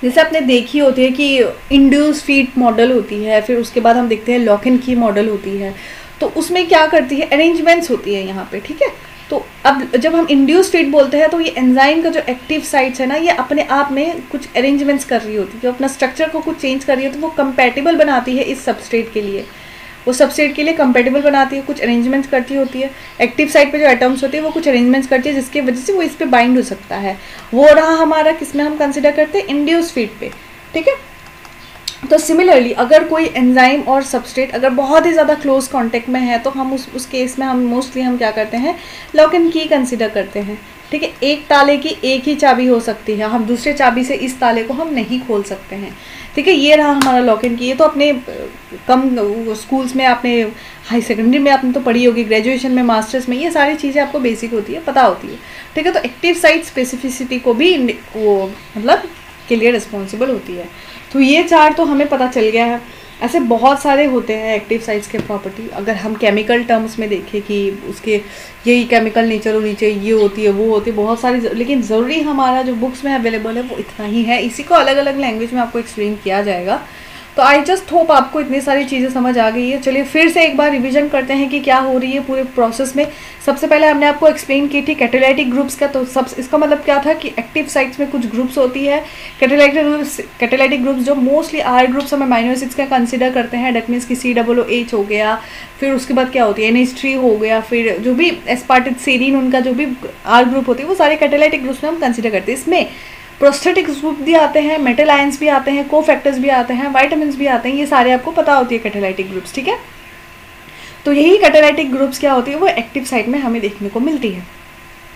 जैसे आपने देखी होती है कि इंड्यूस फीड मॉडल होती है, फिर उसके बाद हम देखते हैं लॉक एंड की मॉडल होती है। तो उसमें क्या करती है, अरेंजमेंट्स होती है यहाँ पे, ठीक है। तो अब जब हम इंड्यूस फीड बोलते हैं तो ये एंजाइम का जो एक्टिव साइट्स है ना, ये अपने आप में कुछ अरेंजमेंट्स कर रही होती है, जो अपना स्ट्रक्चर को कुछ चेंज कर रही है, तो वो कंपैटिबल बनाती है इस सबस्ट्रेट के लिए, वो सबस्ट्रेट के लिए कंपैटिबल बनाती है, कुछ अरेंजमेंट्स करती होती है। एक्टिव साइट पे जो एटम्स होती है वो कुछ अरेंजमेंट्स करती है, जिसकी वजह से वो इस पे बाइंड हो सकता है। वो रहा हमारा किस में हम कंसिडर करते हैं, इंड्यूस फीड पे, ठीक है। तो सिमिलरली अगर कोई एंजाइम और सबस्ट्रेट अगर बहुत ही ज़्यादा क्लोज कांटेक्ट में है, तो हम उस केस में हम मोस्टली हम क्या करते हैं, लॉक एंड की कंसिडर करते हैं, ठीक है। एक ताले की एक ही चाबी हो सकती है, हम दूसरे चाबी से इस ताले को हम नहीं खोल सकते हैं, ठीक है। ये रहा हमारा लॉक एंड की। ये तो अपने कम स्कूल्स में, आपने हाई सेकेंडरी में आपने तो पढ़ी होगी, ग्रेजुएशन में, मास्टर्स में, ये सारी चीज़ें आपको बेसिक होती है, पता होती है, ठीक है। तो एक्टिव साइट स्पेसिफिसिटी को भी वो मतलब के लिए रिस्पॉन्सिबल होती है। तो ये चार तो हमें पता चल गया है। ऐसे बहुत सारे होते हैं एक्टिव साइट्स के प्रॉपर्टी। अगर हम केमिकल टर्म्स में देखें कि उसके यही केमिकल नेचर होनी चाहिए, ये होती है, वो होती है, बहुत सारी, लेकिन ज़रूरी हमारा जो बुक्स में अवेलेबल है वो इतना ही है। इसी को अलग अलग लैंग्वेज में आपको एक्सप्लेन किया जाएगा। तो आई जस्ट होप आपको इतनी सारी चीज़ें समझ आ गई है। चलिए फिर से एक बार रिवीजन करते हैं कि क्या हो रही है पूरे प्रोसेस में। सबसे पहले हमने आपको एक्सप्लेन की थी कैटालिटिक ग्रुप्स का। तो सब इसका मतलब क्या था कि एक्टिव साइट्स में कुछ ग्रुप्स होती है, कैटालिटिक ग्रुप्स जो मोस्टली आर ग्रुप्स हम अमाइनो एसिड्स का कंसिडर करते हैं। डेट मीन्स कि COOH हो गया, फिर उसके बाद क्या होती है NH3 हो गया, फिर जो भी एस्पार्टिक सेरीन उनका जो भी आर ग्रुप होती है वो सारे कैटालिटिक ग्रुप्स में हम कंसिडर करते हैं। इसमें प्रोस्थेटिक ग्रुप भी आते हैं, मेटल आयंस भी आते हैं, कोफैक्टर्स भी आते हैं, वाइटामिन भी आते हैं, ये सारे आपको पता होती है कैटालिटिक ग्रुप्स, ठीक है। तो यही कैटालिटिक ग्रुप्स क्या होती है, वो एक्टिव साइट में हमें देखने को मिलती है।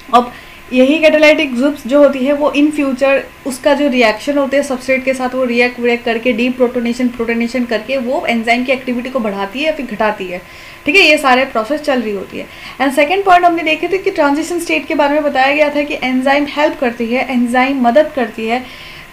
अब यही कैटालिटिक ग्रुप्स जो होती है वो इन फ्यूचर उसका जो रिएक्शन होते हैं सबस्ट्रेट के साथ, वो रिएक्ट करके डी प्रोटोनेशन करके वो एंजाइम की एक्टिविटी को बढ़ाती है या फिर घटाती है, ठीक है। ये सारे प्रोसेस चल रही होती है। एंड सेकंड पॉइंट हमने देखे थे कि ट्रांजिशन स्टेट के बारे में बताया गया था कि एंजाइम हेल्प करती है, एंजाइम मदद करती है।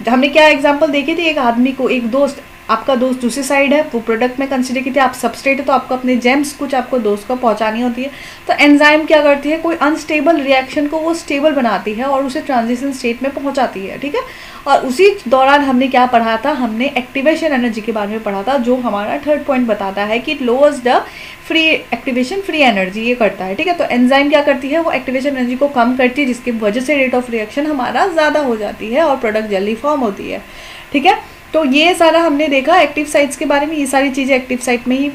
हमने क्या एग्जांपल देखी थी, एक आदमी को, एक दोस्त, आपका दोस्त दूसरी साइड है, वो प्रोडक्ट में कंसिडर की थी, आप सबस्ट्रेट है तो आपको अपने जेम्स कुछ आपको दोस्त को पहुंचानी होती है। तो एंजाइम क्या करती है, कोई अनस्टेबल रिएक्शन को वो स्टेबल बनाती है और उसे ट्रांजिशन स्टेट में पहुंचाती है, ठीक है। और उसी दौरान हमने क्या पढ़ा था, हमने एक्टिवेशन एनर्जी के बारे में पढ़ा था, जो हमारा थर्ड पॉइंट बताता है कि it lowers the free activation free energy, ये करता है, ठीक है। तो एंजाइम क्या करती है, वो एक्टिवेशन एनर्जी को कम करती है, जिसकी वजह से रेट ऑफ रिएक्शन हमारा ज़्यादा हो जाती है और प्रोडक्ट जल्दी फॉर्म होती है, ठीक है। तो ये सारा हमने देखा एक्टिव साइट्स के बारे में। ये सारी चीज़ें एक्टिव साइट में ही,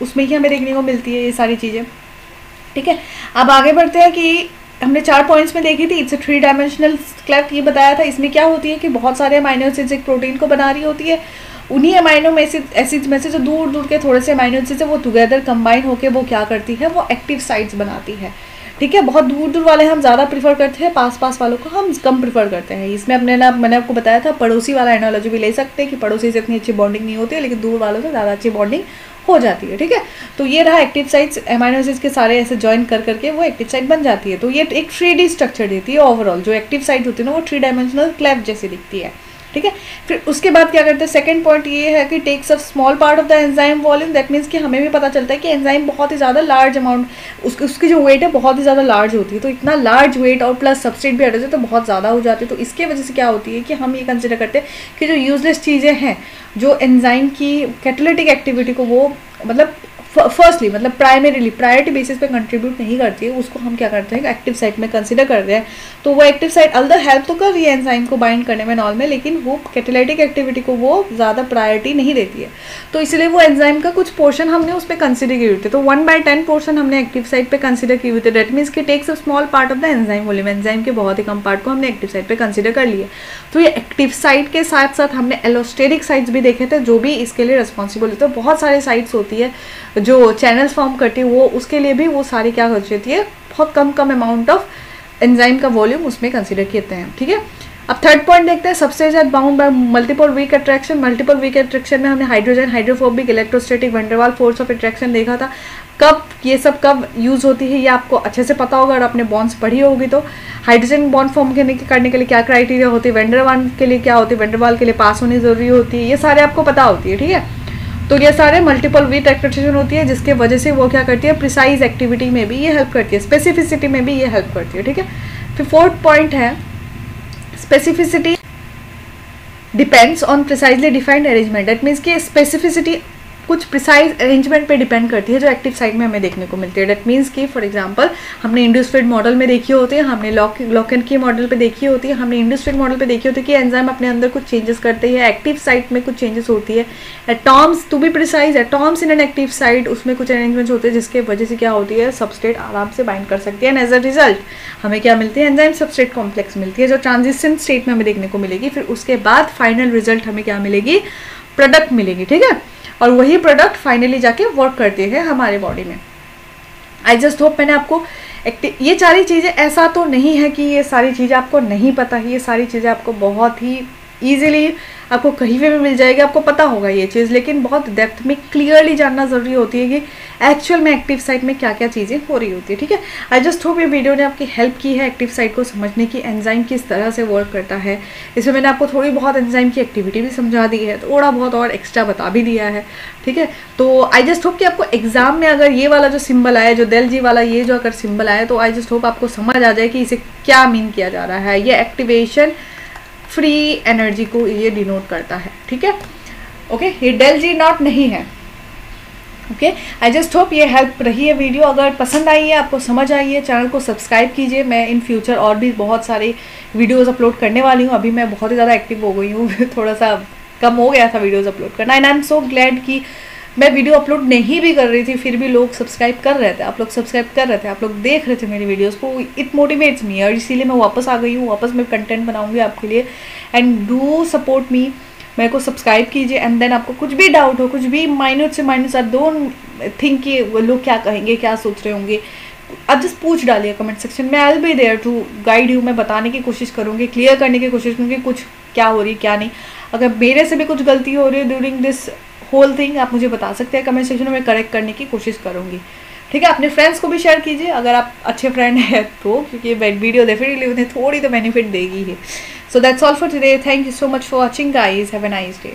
उसमें ही हमें देखने को मिलती है ये सारी चीज़ें, ठीक है। अब आगे बढ़ते हैं कि हमने 4 पॉइंट्स में देखी थी। इट्स अ 3 डायमेंशनल क्लेफ्ट, ये बताया था। इसमें क्या होती है कि बहुत सारे अमाइनो एसिड्स एक प्रोटीन को बना रही होती है। उन्हीं अमाइनो एसिड्स में से जो दूर दूर के थोड़े से अमाइनो एसिड्स है वो टुगेदर कंबाइन होकर वो क्या करती है, वो एक्टिव साइट्स बनाती है, ठीक है। बहुत दूर दूर वाले हम ज़्यादा प्रीफर करते हैं, पास पास वालों को हम कम प्रीफर करते हैं। इसमें मैंने आपको बताया था, पड़ोसी वाला एनालॉजी भी ले सकते हैं कि पड़ोसी से इतनी अच्छी बॉन्डिंग नहीं होती है, लेकिन दूर वालों से ज़्यादा अच्छी बॉन्डिंग हो जाती है, ठीक है। तो ये रहा एक्टिव साइट्स, अमाइनो एसिड्स के सारे ऐसे ज्वाइन कर करके वो एक्टिव साइट बन जाती है। तो ये एक 3D स्ट्रक्चर देती है ओवरऑल। जो एक्टिव साइट होती है ना, वो 3 डायमेंशनल क्लेफ्ट जैसी दिखती है, ठीक है। फिर उसके बाद क्या करते हैं, सेकंड पॉइंट ये है कि takes a small part of the enzyme volume. That means कि हमें भी पता चलता है कि एंजाइम बहुत ही ज़्यादा लार्ज अमाउंट, उसकी जो वेट है बहुत ही ज़्यादा लार्ज होती है। तो इतना लार्ज वेट और प्लस सबस्ट्रेट भी हटा जाए तो बहुत ज़्यादा हो जाती है। तो इसके वजह से क्या होती है कि हम ये कंसिडर करते हैं कि जो यूजलेस चीज़ें हैं, जो एंजाइम की कैटालिटिक एक्टिविटी को वो मतलब फर्स्टली मतलब प्राइमरीली प्रायोरिटी बेसिस पे कंट्रीब्यूट नहीं करती है, उसको हम क्या करते हैं एक्टिव साइट में कंसिडर करते हैं। तो वो एक्टिव साइट अल्दर हेल्प तो कर रही है एंजाइम को बाइंड करने में नॉर्मल में, लेकिन वो कैटालिटिक एक्टिविटी को वो ज़्यादा प्रायोरिटी नहीं देती है। तो इसलिए वो एंजाइम का कुछ पोर्शन हमने उस पर कंसिडर किए हुए थे। तो 1/10 पोर्शन हमने एक्टिव साइट पे कंसिडर किए हुए थे। डेट मीन्स कि takes a small part of the enzyme volume. Enzyme के बहुत ही कम पार्ट को हमने एक्टिव साइट पे कंसिडर कर लिया। तो ये एक्टिव साइट के साथ साथ हमने एलोस्टेरिक साइट्स भी देखे थे, जो भी इसके लिए रिस्पॉन्सिबल होते हैं। बहुत सारे साइट्स होती है जो चैनल्स फॉर्म करती है, वो उसके लिए भी वो सारी क्या कर देती है, बहुत कम अमाउंट ऑफ एंजाइम का वॉल्यूम उसमें कंसीडर करते हैं, ठीक है। अब थर्ड पॉइंट देखते हैं, सबसे ज़्यादा bound by multiple weak attraction. Multiple weak attraction में हमने hydrogen, hydrophobic, electrostatic, van der Waals force of attraction देखा था। कब ये सब कब यूज़ होती है ये आपको अच्छे से पता होगा, और आपने बॉन्ड्स पढ़ी होगी। तो हाइड्रोजन बॉन्ड फॉर्म करने के लिए क्या क्राइटेरिया होती है, वैन डेर वाल्स के लिए क्या होती है, वैन डेर वाल्स के लिए पास होनी ज़रूरी होती है, ये सारे आपको पता होती है, ठीक है। तो ये सारे मल्टीपल वे ट्रैक्टेशन होती है, जिसके वजह से वो क्या करती है, प्रिसाइज एक्टिविटी में भी ये हेल्प करती है, स्पेसिफिसिटी में भी ये हेल्प करती है, ठीक है। फिर फोर्थ पॉइंट है specificity depends on precisely defined arrangement. That means कि स्पेसिफिसिटी कुछ प्रिसाइज अरेंजमेंट पे डिपेंड करती है जो एक्टिव साइट में हमें देखने को मिलती है। दैट मीन्स कि फॉर एग्जांपल हमने इंडस्ट्रियल मॉडल में देखी होती है, हमने लॉकन की मॉडल पे देखी होती है, हमने इंडस्ट्रियल मॉडल पे देखी होती है कि एंजाइम अपने अंदर कुछ चेंजेस करते हैं, एक्टिव साइट में कुछ चेंजेस होती है। Atoms to be precise, atoms in an active site, उसमें कुछ अरेंजमेंट्स होते हैं जिसके वजह से क्या होती है, सबस्ट्रेट आराम से बाइंड कर सकती है एंड एज अ रिजल्ट हमें क्या मिलती है, एंजाइम सबस्ट्रेट कॉम्प्लेक्स मिलती है जो ट्रांजिशन स्टेट में हमें देखने को मिलेगी। फिर उसके बाद फाइनल रिजल्ट हमें क्या मिलेगी, प्रोडक्ट मिलेगी, ठीक है। और वही प्रोडक्ट फाइनली जाके वर्क करते हैं हमारे बॉडी में। आई जस्ट होप मैंने आपको ये सारी चीज़ें, ऐसा तो नहीं है कि ये सारी चीज़ें आपको नहीं पता है, ये सारी चीज़ें आपको बहुत ही ईजिली आपको कहीं पे भी मिल जाएगी, आपको पता होगा ये चीज़, लेकिन बहुत डेप्थ में क्लियरली जानना ज़रूरी होती है कि एक्चुअल में एक्टिव साइट में क्या क्या चीज़ें हो रही होती है, ठीक है। आई जस्ट होप ये वीडियो ने आपकी हेल्प की है एक्टिव साइट को समझने की, एंजाइम किस तरह से वर्क करता है। इसमें मैंने आपको थोड़ी बहुत एंजाइम की एक्टिविटी भी समझा दी है, थोड़ा बहुत और एक्स्ट्रा बता भी दिया है, ठीक है। तो आई जस्ट होप कि आपको एग्जाम में अगर ये वाला जो सिंबल आया, जो del G वाला ये जो अगर सिंबल आया, तो आई जस्ट होप आपको समझ आ जाए कि इसे क्या मीन किया जा रहा है। ये एक्टिवेशन फ्री एनर्जी को ये डिनोट करता है, ठीक है। ओके, ये del G नॉट नहीं है। ओके, आई जस्ट होप ये हेल्प रही है वीडियो। अगर पसंद आई है, आपको समझ आई है, चैनल को सब्सक्राइब कीजिए। मैं इन फ्यूचर और भी बहुत सारे वीडियोस अपलोड करने वाली हूँ। अभी मैं बहुत ही ज़्यादा एक्टिव हो गई हूँ थोड़ा सा कम हो गया था वीडियोस अपलोड करना, and I am so glad कि मैं वीडियो अपलोड नहीं भी कर रही थी फिर भी लोग सब्सक्राइब कर रहे थे, आप लोग सब्सक्राइब कर रहे थे, आप लोग देख रहे थे मेरी वीडियोस को। इट मोटिवेट्स मी, और इसीलिए मैं वापस आ गई हूँ, वापस मैं कंटेंट बनाऊंगी आपके लिए। एंड डू सपोर्ट मी, मेरे को सब्सक्राइब कीजिए। एंड देन आपको कुछ भी डाउट हो, कुछ भी माइन्यूट से माइन्यूट, डोंट थिंक कि वो लोग क्या कहेंगे, क्या सोच रहे होंगे, आप जस्ट पूछ डालिए कमेंट सेक्शन में। I will be there to guide you. मैं बताने की कोशिश करूँगी, क्लियर करने की कोशिश करूँगी कुछ क्या हो रही क्या नहीं। अगर मेरे से भी कुछ गलती हो रही है ड्यूरिंग दिस होल थिंग, आप मुझे बता सकते हैं कमेंट सेक्शन में, मैं करेक्ट करने की कोशिश करूँगी, ठीक है। अपने फ्रेंड्स को भी शेयर कीजिए अगर आप अच्छे फ्रेंड हैं तो, क्योंकि वीडियो डेफिनेटली उन्हें थोड़ी तो बेनिफिट देगी ही। So that's all for today. Thank you so much for watching guys. Have a nice day.